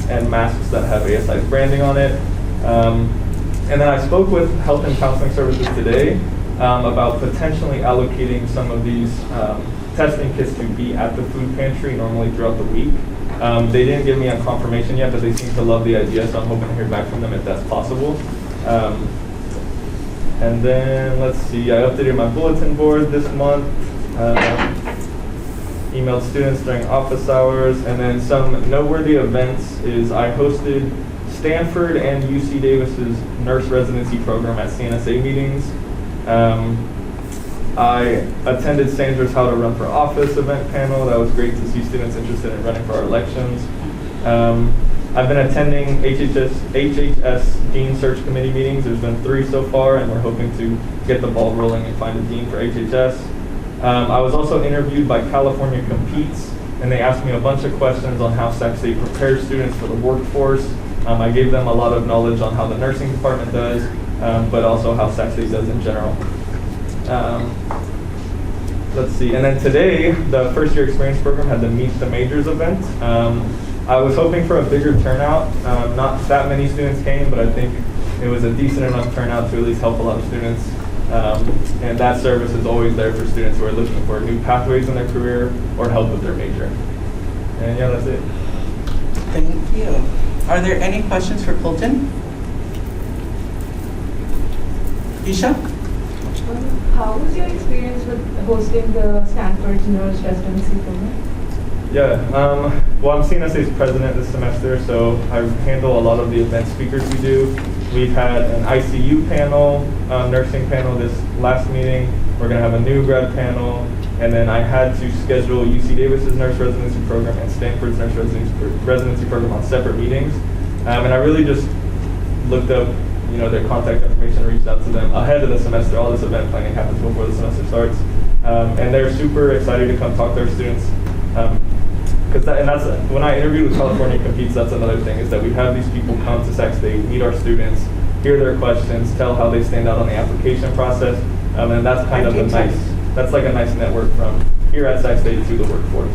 and masks that have ASI's branding on it. And then I spoke with Health and Counseling Services today about potentially allocating some of these testing kits to be at the food pantry normally throughout the week. They didn't give me a confirmation yet, but they seem to love the idea, so I'm hoping to hear back from them if that's possible. And then, let's see, I updated my bulletin board this month, emailed students during office hours, and then some noteworthy events is I hosted Stanford and UC Davis's nurse residency program at CNSA meetings. I attended Sandra's How to Run for Office event panel. That was great to see students interested in running for our elections. I've been attending HHS Dean Search Committee meetings. There's been 3 so far, and we're hoping to get the ball rolling and find a dean for HHS. I was also interviewed by California Competes, and they asked me a bunch of questions on how Sac State prepares students for the workforce. I gave them a lot of knowledge on how the nursing department does, but also how Sac State does in general. Let's see, and then today, the first year experience program had the Meet the Majors event. I was hoping for a bigger turnout. Not that many students came, but I think it was a decent enough turnout to at least help a lot of students. And that service is always there for students who are looking for new pathways in their career or help with their major. And yeah, that's it. Thank you. Are there any questions for Colton? Isha? How was your experience with hosting the Stanford Nurse Residency program? Yeah, well, I'm CNSA's president this semester, so I handle a lot of the event speakers we do. We've had an ICU panel, nursing panel this last meeting. We're going to have a new grad panel, and then I had to schedule UC Davis's nurse residency program and Stanford's nurse residency program on separate meetings. And I really just looked up, their contact information and reached out to them ahead of the semester. All this event planning happens before the semester starts, and they're super excited to come talk to our students. That's when I interviewed with California Competes, that's another thing, is that we have these people come to Sac State, meet our students, hear their questions, tell how they stand out on the application process, and that's kind of that's like a nice network from here at Sac State to the workforce.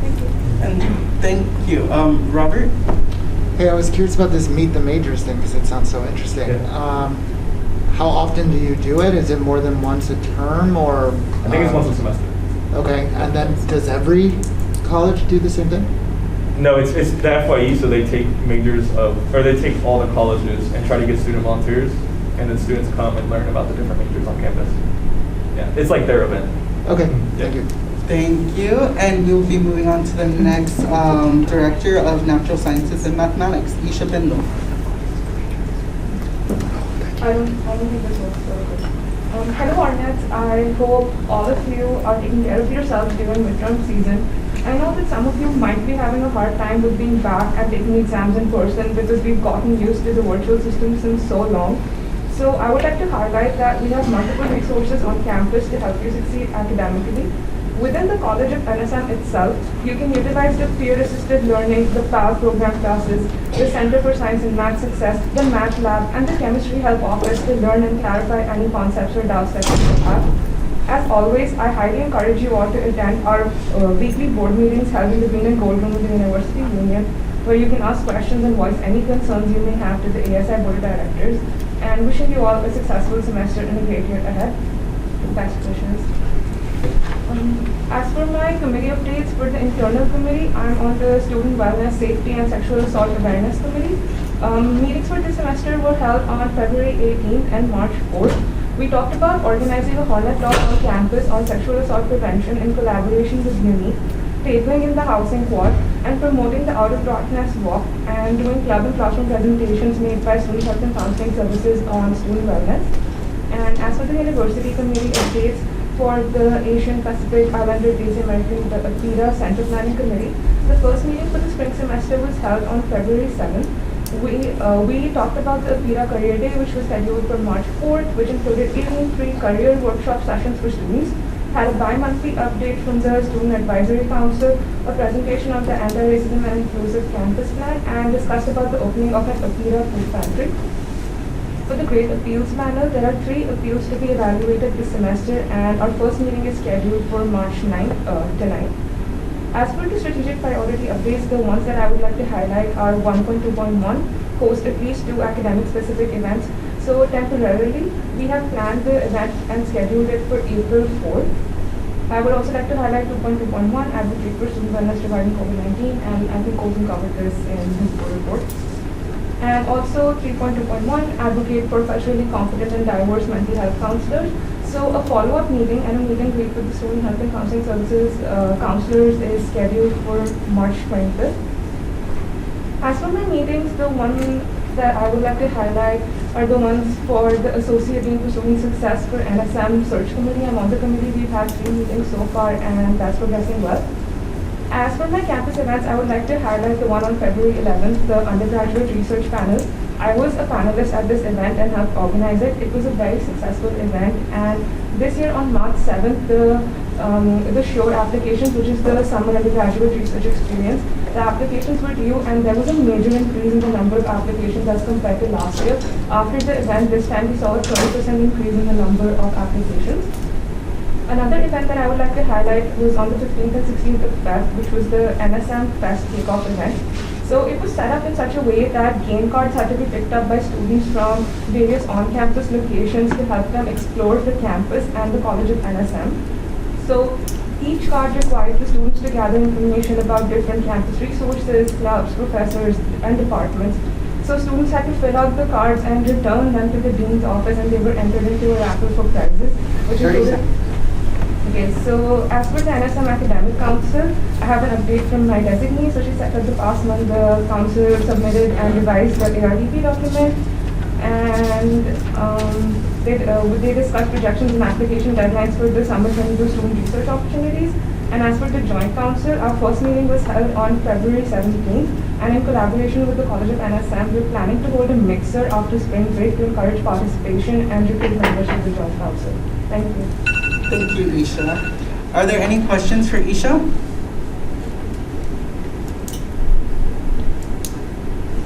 Thank you. And thank you. Robert? Hey, I was curious about this Meet the Majors thing because it sounds so interesting. Yeah. How often do you do it? Is it more than once a term, or? I think it's once a semester. Okay, and then does every college do the same thing? No, it's the FYE, so they take they take all the colleges and try to get student volunteers, and then students come and learn about the different majors on campus. Yeah, it's like their event. Okay, yeah. Thank you. Thank you, and we'll be moving on to the next Director of Natural Sciences and Mathematics, Isha Bindle. I don't think this works very good. Hello Hornets, I hope all of you are taking care of yourselves during midterm season. I know that some of you might be having a hard time with being back and taking exams in person because we've gotten used to the virtual system since so long. So I would like to highlight that we have multiple resources on campus to help you succeed academically. Within the College of NSM itself, you can utilize the peer-assisted learning, the PAL program classes, the Center for Science and Math Success, the Math Lab, and the Chemistry Help Office to learn and clarify any concepts or doubts that you may have. As always, I highly encourage you all to attend our weekly board meetings held in the Green and Gold Room of the University Union, where you can ask questions and voice any concerns you may have to the ASI Board of Directors. And wishing you all a successful semester and a great year ahead. Best wishes. As for my committee updates for the internal committee, I'm on the Student Wellness, Safety and Sexual Assault Awareness Committee. Meetings for this semester were held on February 18th and March 4th. We talked about organizing a Hornet talk on campus on sexual assault prevention in collaboration with UNI, tabling in the housing quad, and promoting the Out of Darkness walk, and doing club and classroom presentations made by Student Health and Counseling Services on student wellness. And as for the university committee updates, for the Asian Pacific Islander Asia American, the APIRA Center Planning Committee, the first meeting for the spring semester was held on February 7th. We talked about the APIRA Career Day, which was scheduled for March 4th, which included 18 free career workshop sessions for students, had a bi-monthly update from the Student Advisory Council, a presentation of the Anti-Racism and Inclusive Campus Plan, and discussed about the opening of an APIRA food pantry. For the Great Appeals Panel, there are 3 appeals to be evaluated this semester, and our first meeting is scheduled for March 9th tonight. As for the strategic priority updates, the ones that I would like to highlight are 1.2.1, host at least 2 academic-specific events. So temporarily, we have planned the event and scheduled it for April 4th. I would also like to highlight 2.2.1, advocate for student wellness regarding COVID-19, and I think Colton covered this in his board report. And also 3.2.1, advocate for culturally competent and diverse mental health counselors. So a follow-up meeting and a meet and greet with the Student Health and Counseling Services counselors is scheduled for March 25th. As for my meetings, the one that I would like to highlight are the ones for the Associate Dean for Student Success for NSM Search Committee. I'm on the committee. We've had 3 meetings so far, and that's progressing well. As for my campus events, I would like to highlight the one on February 11th, the undergraduate research panel. I was a panelist at this event and helped organize it. It was a very successful event, and this year on March 7th, the SURE applications, which is the Summer Undergraduate Research Experience, the applications were due, and there was a major increase in the number of applications as compared to last year. After the event, this time we saw a 20% increase in the number of applications. Another event that I would like to highlight was on the 15th and 16th of Feb, which was the NSM Fest Kickoff event. So it was set up in such a way that game cards had to be picked up by students from various on-campus locations to help them explore the campus and the College of NSM. So each card required the students to gather information about different campus resources, clubs, professors, and departments. So students had to fill out the cards and return them to the dean's office, and they were entered into a raffle for prizes, which included. Okay, so as for the NSM Academic Council, I have an update from my designee. So she said that the past month the council submitted and revised the ARDP document, and they discussed projections and application deadlines for the summer 22 student research opportunities. And as for the Joint Council, our first meeting was held on February 17th, and in collaboration with the College of NSM, we're planning to hold a mixer after spring break to encourage participation and recruit membership of the Joint Council. Thank you. Thank you, Isha. Are there any questions for Isha?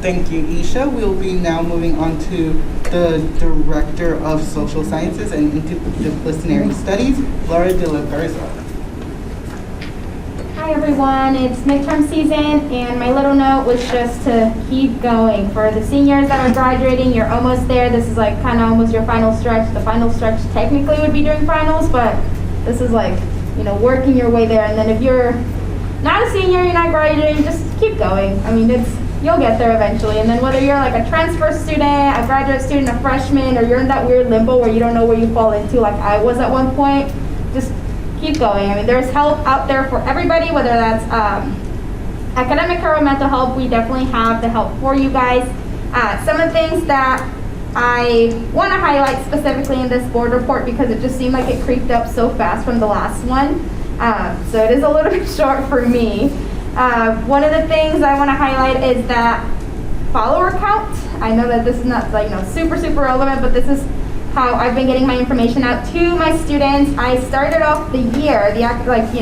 Thank you, Isha. We'll be now moving on to the Director of Social Sciences and Interdisciplinary Studies, Laura de la Garza. Hi everyone, it's midterm season, and my little note was just to keep going. For the seniors that are graduating, you're almost there. This is like kind of almost your final stretch. The final stretch technically would be during finals, but this is like, working your way there. And then if you're not a senior, you're not graduating, just keep going. I mean, you'll get there eventually. And then whether you're like a transfer student, a graduate student, a freshman, or you're in that weird limbo where you don't know where you fall into, like I was at one point, just keep going. I mean, there's help out there for everybody, whether that's academic or mental health. We definitely have the help for you guys. Some of the things that I want to highlight specifically in this board report, because it just seemed like it creeped up so fast from the last one. So it is a little bit short for me. One of the things I want to highlight is that follower count. I know that this is not super relevant, but this is how I've been getting my information out to my students. I started off the year,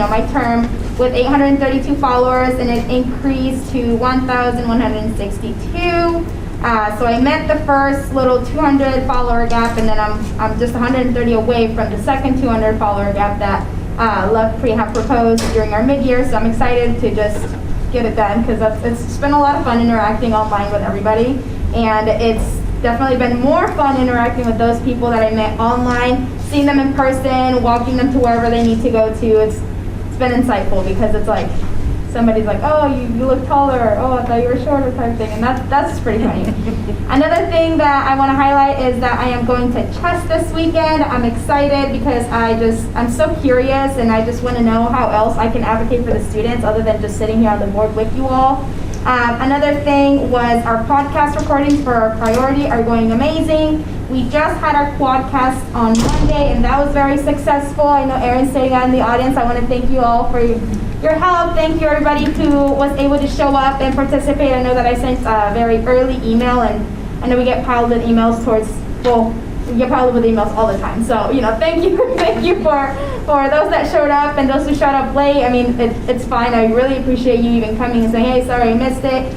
my term, with 832 followers, and it increased to 1,162. So I met the first little 200 follower gap, and then I'm just 130 away from the second 200 follower gap that Love Pre have proposed during our mid-year. So I'm excited to just get it done, because it's been a lot of fun interacting online with everybody, and it's definitely been more fun interacting with those people that I met online, seeing them in person, walking them to wherever they need to go to. It's been insightful, because it's like somebody's like, oh, you look taller, or, oh, I thought you were shorter, type thing, and that's pretty funny. Another thing that I want to highlight is that I am going to chess this weekend. I'm excited because I'm so curious, and I just want to know how else I can advocate for the students other than just sitting here on the board with you all. Another thing was our podcast recordings for our priority are going amazing. We just had our quadcast on Monday, and that was very successful. I know Erin's sitting out in the audience. I want to thank you all for your help. Thank you everybody who was able to show up and participate. I know that I sent a very early email, and I know we get piled with emails we get piled with emails all the time. So, thank you for those that showed up and those who showed up late. I mean, it's fine. I really appreciate you even coming and saying, hey, sorry, I missed it.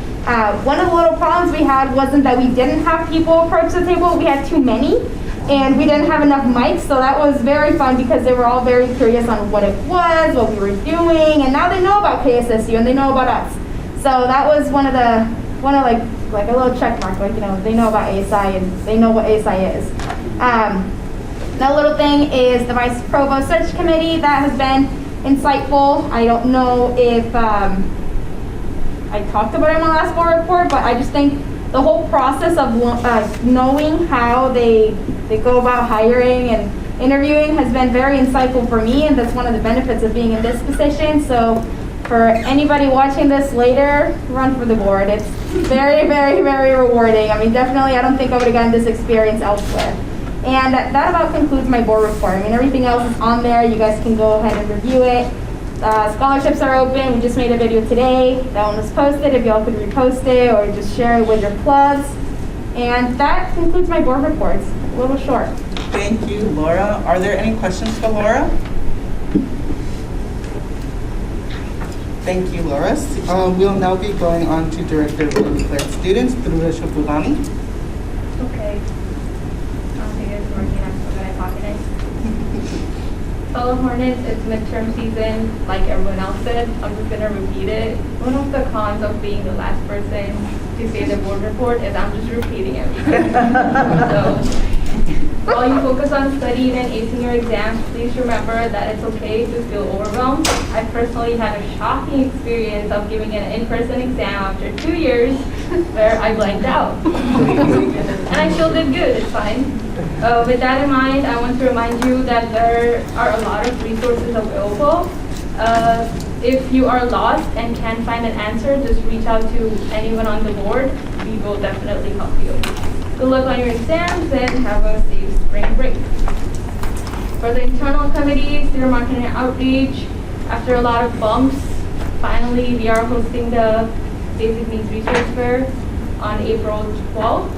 One of the little problems we had wasn't that we didn't have people approach the table. We had too many, and we didn't have enough mics. So that was very fun, because they were all very curious on what it was, what we were doing, and now they know about KSSU and they know about us. So that was one of like a little check mark, they know about ASI and they know what ASI is. Another little thing is the Vice Provost Search Committee. That has been insightful. I don't know if I talked about it in my last board report, but I just think the whole process of knowing how they go about hiring and interviewing has been very insightful for me, and that's one of the benefits of being in this position. So for anybody watching this later, run for the board. It's very, very, very rewarding. I mean, definitely, I don't think I would have gotten this experience elsewhere. And that about concludes my board report. I mean, everything else is on there. You guys can go ahead and review it. Scholarships are open. We just made a video today. That one was posted. If y'all could repost it or just share it with your clubs. And that concludes my board reports. A little short. Thank you, Laura. Are there any questions for Laura? Thank you, Laura. We'll now be going on to Director of Declared Students, Dhruva Shapulani. Okay. I don't think it's working. I'm so good at talking. Fellow Hornets, it's midterm season. Like everyone else said, I'm just going to repeat it. One of the cons of being the last person to say the board report is I'm just repeating everything. So, while you focus on studying and acing your exams, please remember that it's okay to feel overwhelmed. I personally had a shocking experience of giving an in-person exam after 2 years where I blanked out. And I still did good, it's fine. With that in mind, I want to remind you that there are a lot of resources available. If you are lost and can't find an answer, just reach out to anyone on the board. We will definitely help you. Good luck on your exams and have a safe spring break. For the internal committees, your marketing and outreach, after a lot of bumps, finally we are hosting the Basic Needs Research Fair on April 12th.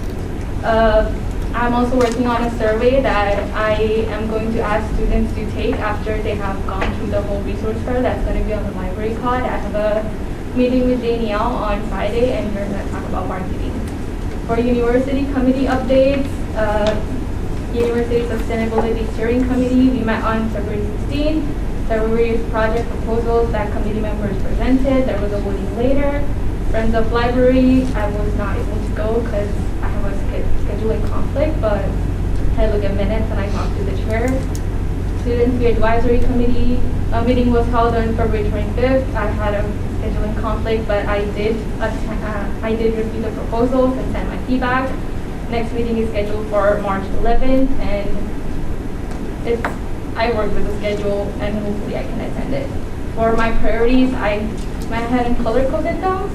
I'm also working on a survey that I am going to ask students to take after they have gone through the whole resource fair. That's going to be on the library card. I have a meeting with Danielle on Friday, and we're going to talk about marketing. For university committee updates, University Sustainability Steering Committee, we met on February 16th. There were various project proposals that committee members presented. There was a voting later. Friends of Library, I was not able to go because I have a scheduling conflict, but I look at minutes and I talked to the chair. Student Fee Advisory Committee, a meeting was held on February 25th. I had a scheduling conflict, but I did review the proposals and send my feedback. Next meeting is scheduled for March 11th, and I work with the schedule, and hopefully I can attend it. For my priorities, I went ahead and color-coded them.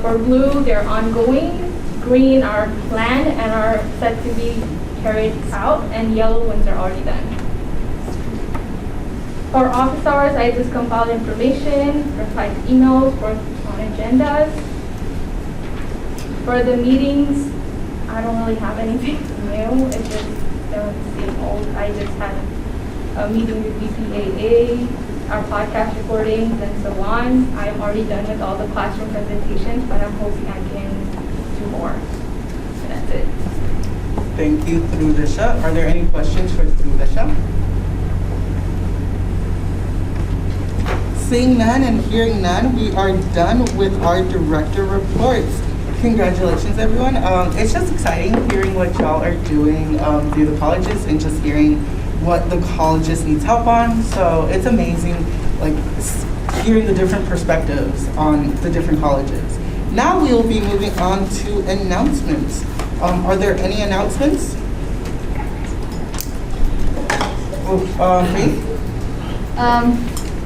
For blue, they're ongoing. Green are planned and are set to be carried out, and yellow ones are already done. For office hours, I just compiled information, replied to emails, worked on agendas. For the meetings, I don't really have anything new. It's just the same old. I just had a meeting with BPAA, our podcast recordings, and so on. I'm already done with all the classroom presentations, but I'm hoping I can do more. And that's it. Thank you, Trudisha. Are there any questions for Trudisha? Seeing none and hearing none, we are done with our director reports. Congratulations, everyone. It's just exciting hearing what y'all are doing through the colleges and just hearing what the colleges needs help on. So it's amazing, like hearing the different perspectives on the different colleges. Now we will be moving on to announcements. Are there any announcements? Faith?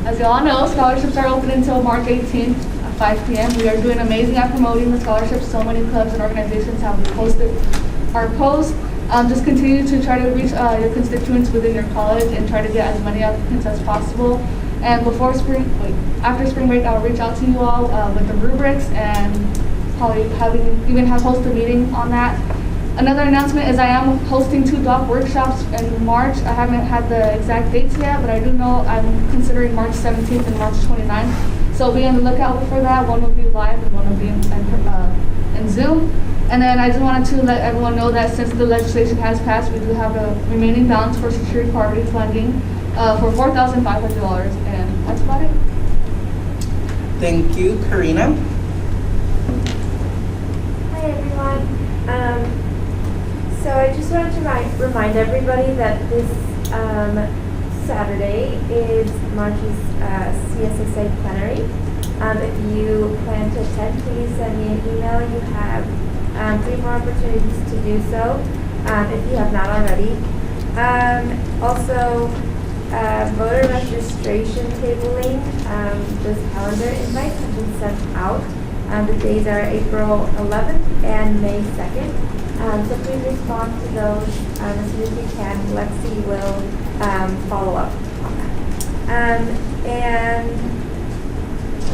As you all know, scholarships are open until March 18th at 5 p.m. We are doing amazing at promoting the scholarships. So many clubs and organizations have posted our post. Just continue to try to reach your constituents within your college and try to get as many applicants as possible. And after spring break, I'll reach out to you all with the rubrics and probably host a meeting on that. Another announcement is I am hosting 2 doc workshops in March. I haven't had the exact dates yet, but I do know I'm considering March 17th and March 29th. So be on the lookout for that. One will be live and one will be in Zoom. And then I just wanted to let everyone know that since the legislation has passed, we do have a remaining balance for security poverty funding for $4,500, and that's about it. Thank you. Karina? Hi, everyone. So I just wanted to remind everybody that this Saturday is March's CSSA plenary. If you plan to attend, please send me an email. You have 3 more opportunities to do so if you have not already. Also, voter registration tabling, those calendar invites have been sent out. The days are April 11th and May 2nd. So please respond to those as soon as you can. Lexi will follow up on that. And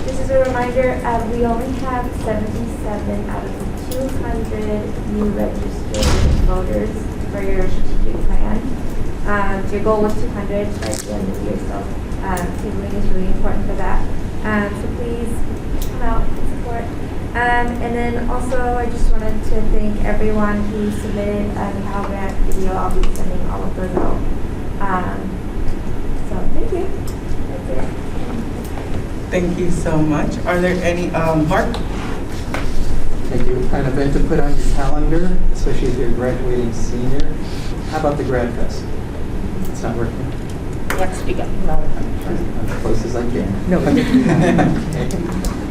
this is a reminder, we only have 77 out of the 200 new registered voters for your strategic plan. Your goal was 200 by the end of the year, so tabling is really important for that. So please come out and support. And then also, I just wanted to thank everyone who submitted the Cal Grant video. I'll be sending all of those out. So thank you. That's it. Thank you so much. Are there any, Mark? Thank you. An event to put on your calendar, especially if you're a graduating senior. How about the Grad Fest? It's not working? Let's speak up. I'm as close as I can. No.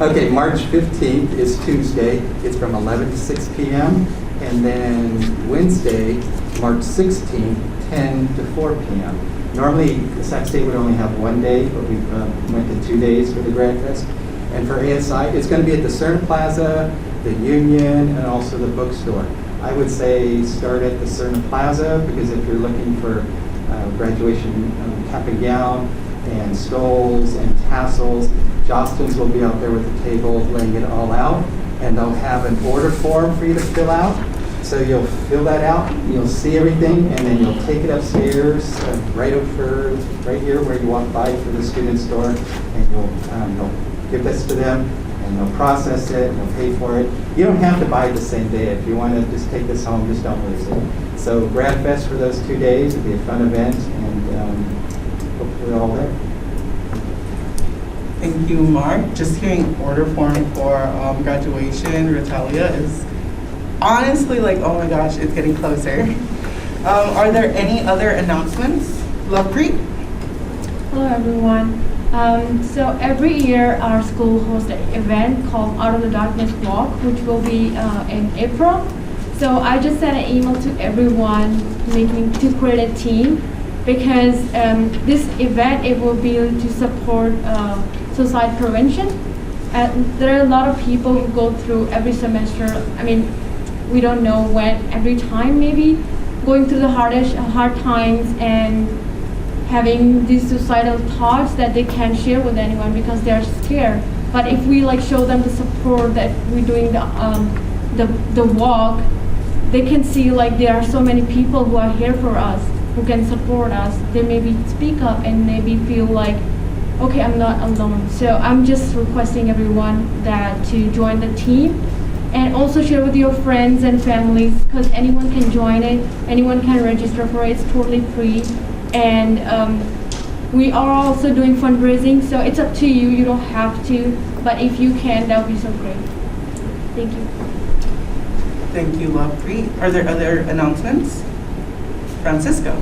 Okay, March 15th is Tuesday. It's from 11 to 6 p.m. And then Wednesday, March 16th, 10 to 4 p.m. Normally, Sac State would only have 1 day, but we went to 2 days for the Grad Fest. And for ASI, it's going to be at the CERN Plaza, the Union, and also the bookstore. I would say start at the CERN Plaza, because if you're looking for graduation cap and gown and stoles and tassels, Jostens will be out there with the table laying it all out, and they'll have an order form for you to fill out. So you'll fill that out, you'll see everything, and then you'll take it upstairs, right here where you walk by for the student store, and you'll give this to them, and they'll process it, and they'll pay for it. You don't have to buy it the same day. If you want to just take this home, just don't lose it. So Grad Fest for those 2 days will be a fun event, and hopefully all there. Thank you, Mark. Just hearing order form for graduation, Retalia, is honestly like, oh my gosh, it's getting closer. Are there any other announcements? Lovepreet? Hello, everyone. So every year our school hosts an event called Out of the Darkness Walk, which will be in April. So I just sent an email to everyone to create a team, because this event, it will be to support suicide prevention. There are a lot of people who go through every semester. I mean, we don't know when, every time maybe, going through the hard times and having these suicidal thoughts that they can't share with anyone because they're scared. But if we show them the support that we're doing the walk, they can see like there are so many people who are here for us, who can support us. They maybe speak up and maybe feel like, okay, I'm not alone. So I'm just requesting everyone that to join the team and also share with your friends and families, because anyone can join it, anyone can register for it, it's totally free. And we are also doing fundraising, so it's up to you, you don't have to, but if you can, that would be so great. Thank you. Thank you, Lovepreet. Are there other announcements? Francisco.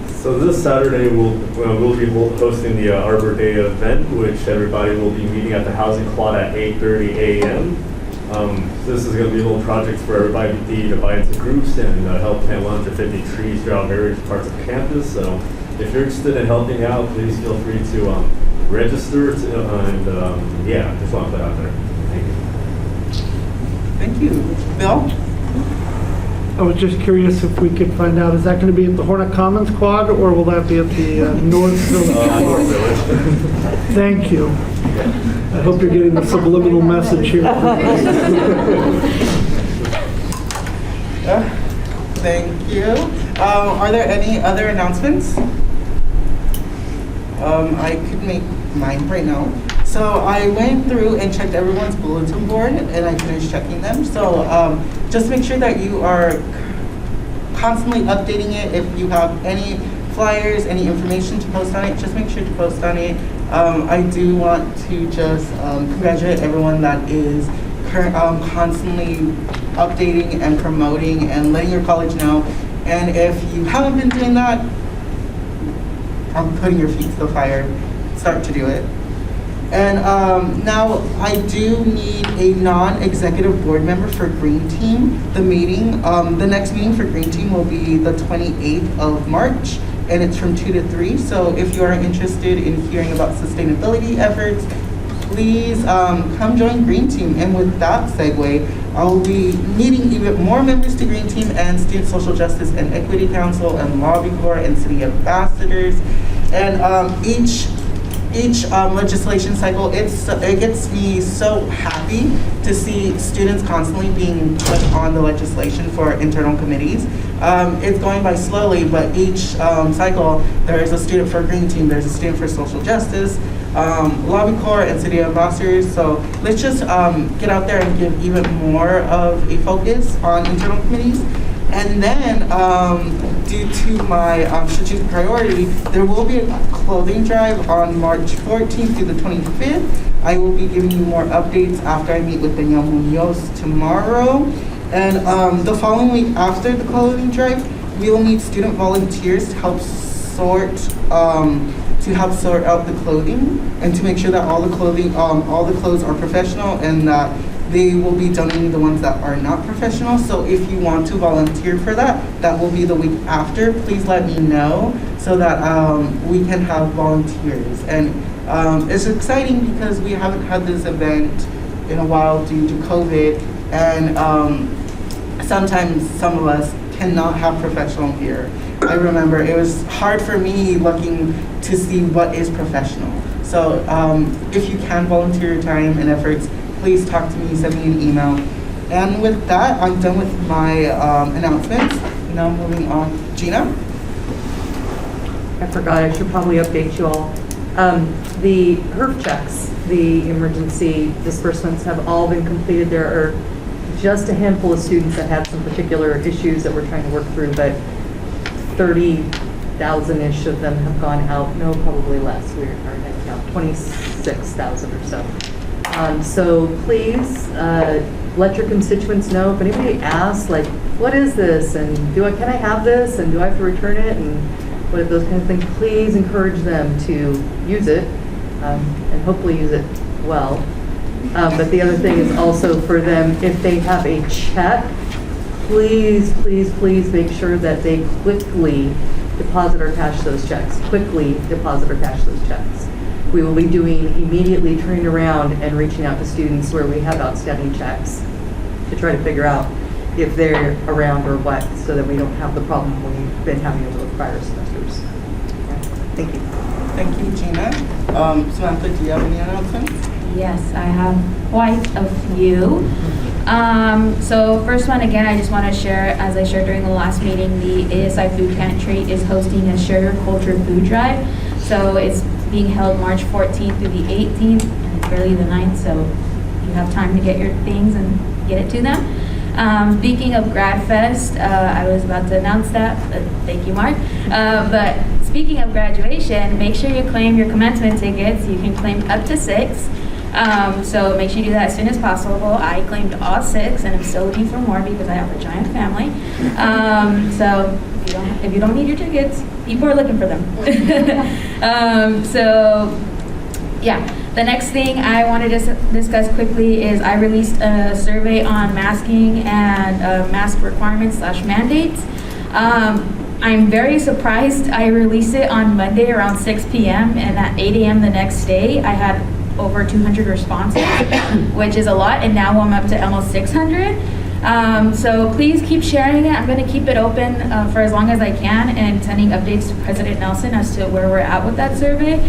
So this Saturday, we'll be hosting the Arbor Day event, which everybody will be meeting at the housing plot at 8:30 a.m. This is going to be a little project for everybody to divide into groups and help plant 150 trees throughout various parts of campus. So if you're interested in helping out, please feel free to register. Yeah, just want to put it out there. Thank you. Thank you. Bill? I was just curious if we could find out, is that going to be at the Hornet Commons Quad, or will that be at the North Village? North Village. Thank you. I hope you're getting the subliminal message here. Thank you. Are there any other announcements? I could make mine right now. So I went through and checked everyone's bulletin board, and I finished checking them. So just make sure that you are constantly updating it. If you have any flyers, any information to post on it, just make sure to post on it. I do want to just congratulate everyone that is constantly updating and promoting and letting your college know. And if you haven't been doing that, I'm putting your feet to the fire. Start to do it. And now I do need a non-executive board member for Green Team. The next meeting for Green Team will be the 28th of March, and it's from 2 to 3. So if you are interested in hearing about sustainability efforts, please come join Green Team. And with that segue, I'll be meeting even more members to Green Team and Student Social Justice and Equity Council and Lobby Corps and City Ambassadors. And each legislation cycle, it gets me so happy to see students constantly being put on the legislation for internal committees. It's going by slowly, but each cycle, there is a student for Green Team, there's a student for Social Justice, Lobby Corps, and City Ambassadors. So let's just get out there and give even more of a focus on internal committees. And then, due to my strategic priority, there will be a clothing drive on March 14th through the 25th. I will be giving you more updates after I meet with Danielle Munoz tomorrow. And the following week after the clothing drive, we will need student volunteers to help sort out the clothing and to make sure that all the clothes are professional and that they will be donating the ones that are not professional. So if you want to volunteer for that, that will be the week after. Please let me know so that we can have volunteers. And it's exciting because we haven't had this event in a while due to COVID. And sometimes some of us cannot have professional gear. I remember it was hard for me looking to see what is professional. So if you can volunteer your time and efforts, please talk to me, send me an email. And with that, I'm done with my announcements. Now moving on. Gina? I forgot, I should probably update you all. The HERF checks, the emergency disbursements have all been completed. There are just a handful of students that had some particular issues that we're trying to work through, but 30,000-ish of them have gone out. No, probably less. We're at count 26,000 or so. So please let your constituents know if anybody asks, like, what is this, and can I have this, and do I have to return it, and what are those kind of things. Please encourage them to use it and hopefully use it well. But the other thing is also for them, if they have a check, please, please, please make sure that they quickly deposit or cash those checks. Quickly deposit or cash those checks. We will be doing immediately turning around and reaching out to students where we have outstanding checks to try to figure out if they're around or what, so that we don't have the problem we've been having over the prior semesters. Okay. Thank you. Thank you, Gina. Samantha, do you have any announcements? Yes, I have quite a few. So first one, again, I just want to share, as I shared during the last meeting, the ASI Food Pantry is hosting a Share Your Culture food drive. So it's being held March 14th through the 18th, and it's barely the 9th, so you have time to get your things and get it to them. Speaking of Grad Fest, I was about to announce that, but thank you, Mark. But speaking of graduation, make sure you claim your commencement tickets. You can claim up to 6. So make sure you do that as soon as possible. I claimed all 6, and I'm still looking for more because I have a giant family. So if you don't need your tickets, people are looking for them. So yeah, the next thing I wanted to discuss quickly is I released a survey on masking and mask requirements / mandates. I'm very surprised I released it on Monday around 6 p.m. and at 8 a.m. the next day I had over 200 responses, which is a lot, and now I'm up to almost 600. So please keep sharing it. I'm going to keep it open for as long as I can and sending updates to President Nelson as to where we're at with that survey.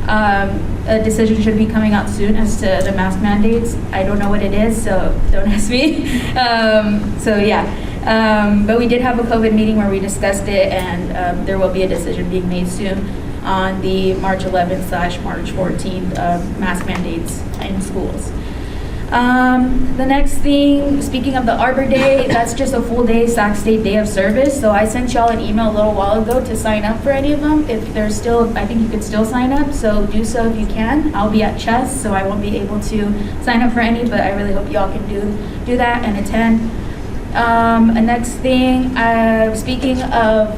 A decision should be coming out soon as to the mask mandates. I don't know what it is, so don't ask me. So yeah. But we did have a COVID meeting where we discussed it, and there will be a decision being made soon on the March 11th / March 14th mask mandates in schools. The next thing, speaking of the Arbor Day, that's just a full day, Sac State Day of Service. So I sent y'all an email a little while ago to sign up for any of them. If there's still, I think you could still sign up, so do so if you can. I'll be at chess, so I won't be able to sign up for any, but I really hope y'all can do that and attend. Next thing, speaking of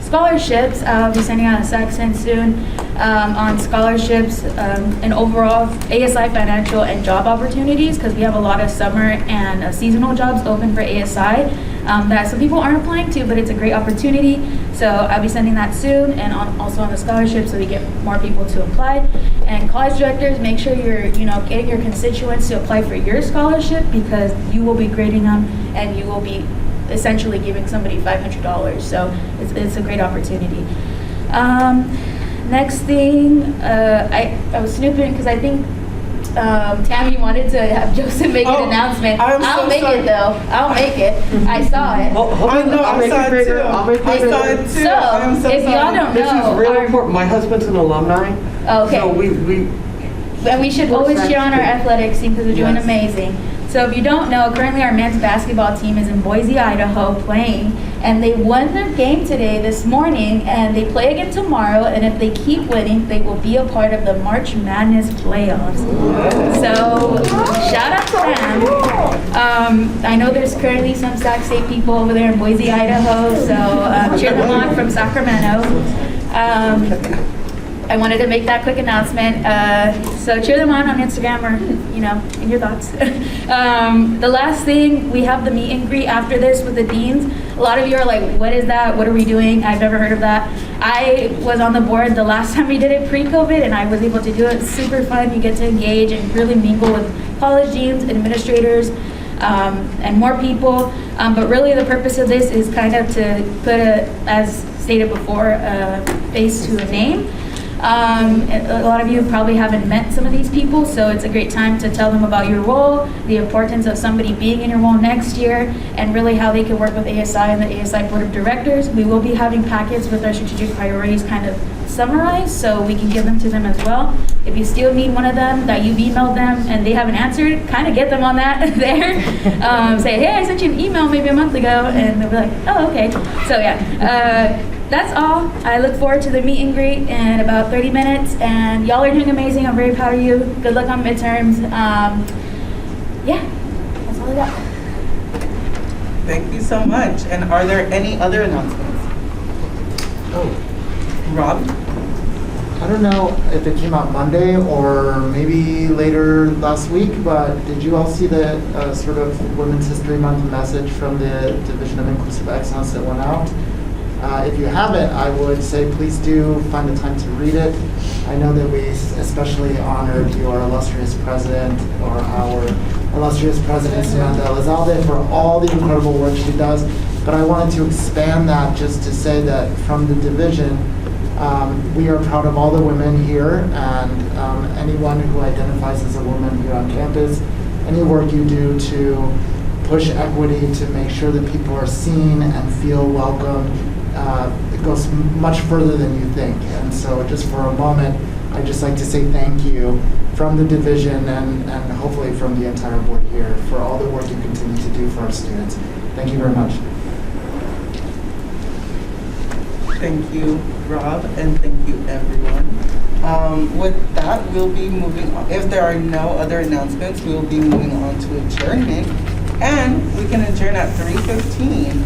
scholarships, I'll be sending out a section soon on scholarships and overall ASI financial and job opportunities, because we have a lot of summer and seasonal jobs open for ASI that some people aren't applying to, but it's a great opportunity. So I'll be sending that soon, and also on the scholarship, so we get more people to apply. And college directors, make sure you're getting your constituents to apply for your scholarship, because you will be grading them and you will be essentially giving somebody $500. So it's a great opportunity. Next thing, I was snooping because I think Tammy wanted to have Joseph make an announcement. I'll make it though. I'll make it. I saw it. I know. I'll make it bigger. I'll make it bigger. I saw it too. So if y'all don't This know, is real important. My husband's an alumni. Okay. So and we should always cheer on our athletics team because they're doing amazing. So if you don't know, currently our men's basketball team is in Boise, Idaho playing, and they won their game this morning, and they play again tomorrow, and if they keep winning, they will be a part of the March Madness playoffs. So shout out to them. I know there's currently some Sac State people over there in Boise, Idaho, so cheer them on from Sacramento. I wanted to make that quick announcement. So cheer them on Instagram or, in your thoughts. The last thing, we have the meet and greet after this with the deans. A lot of you are like, what is that? What are we doing? I've never heard of that. I was on the board the last time we did it pre-COVID, and I was able to do it. It's super fun. You get to engage and really mingle with college deans, administrators, and more people. But really the purpose of this is kind of to put as stated before, a face to a name. A lot of you probably haven't met some of these people, so it's a great time to tell them about your role, the importance of somebody being in your role next year, and really how they can work with ASI and the ASI Board of Directors. We will be having packets with our strategic priorities kind of summarized, so we can give them to them as well. If you still need one of them that you've emailed them and they haven't answered, kind of get them on that there. Say, hey, I sent you an email maybe a month ago, and they'll be like, oh, okay. So yeah. That's all. I look forward to the meet and greet in about 30 minutes, and y'all are doing amazing. I'm very proud of you. Good luck on midterms. Yeah, that's all I got. Thank you so much. And are there any other announcements? Rob? I don't know if it came out Monday or maybe later last week, but did you all see the sort of Women's History Month message from the Division of Inclusive Excellence that went out? If you haven't, I would say please do find the time to read it. I know that we especially honored your illustrious president, or our illustrious president, Samantha Elizalde, for all the incredible work she does. But I wanted to expand that just to say that from the division, we are proud of all the women here, and anyone who identifies as a woman here on campus. any work you do to push equity, to make sure that people are seen and feel welcome, it goes much further than you think. And so just for a moment, I'd just like to say thank you from the division and hopefully from the entire board here for all the work you continue to do for our students. Thank you very much. Thank you, Rob, and thank you, everyone. With that, we'll be moving on. If there are no other announcements, we will be moving on to adjournment. And we can adjourn at 3:15.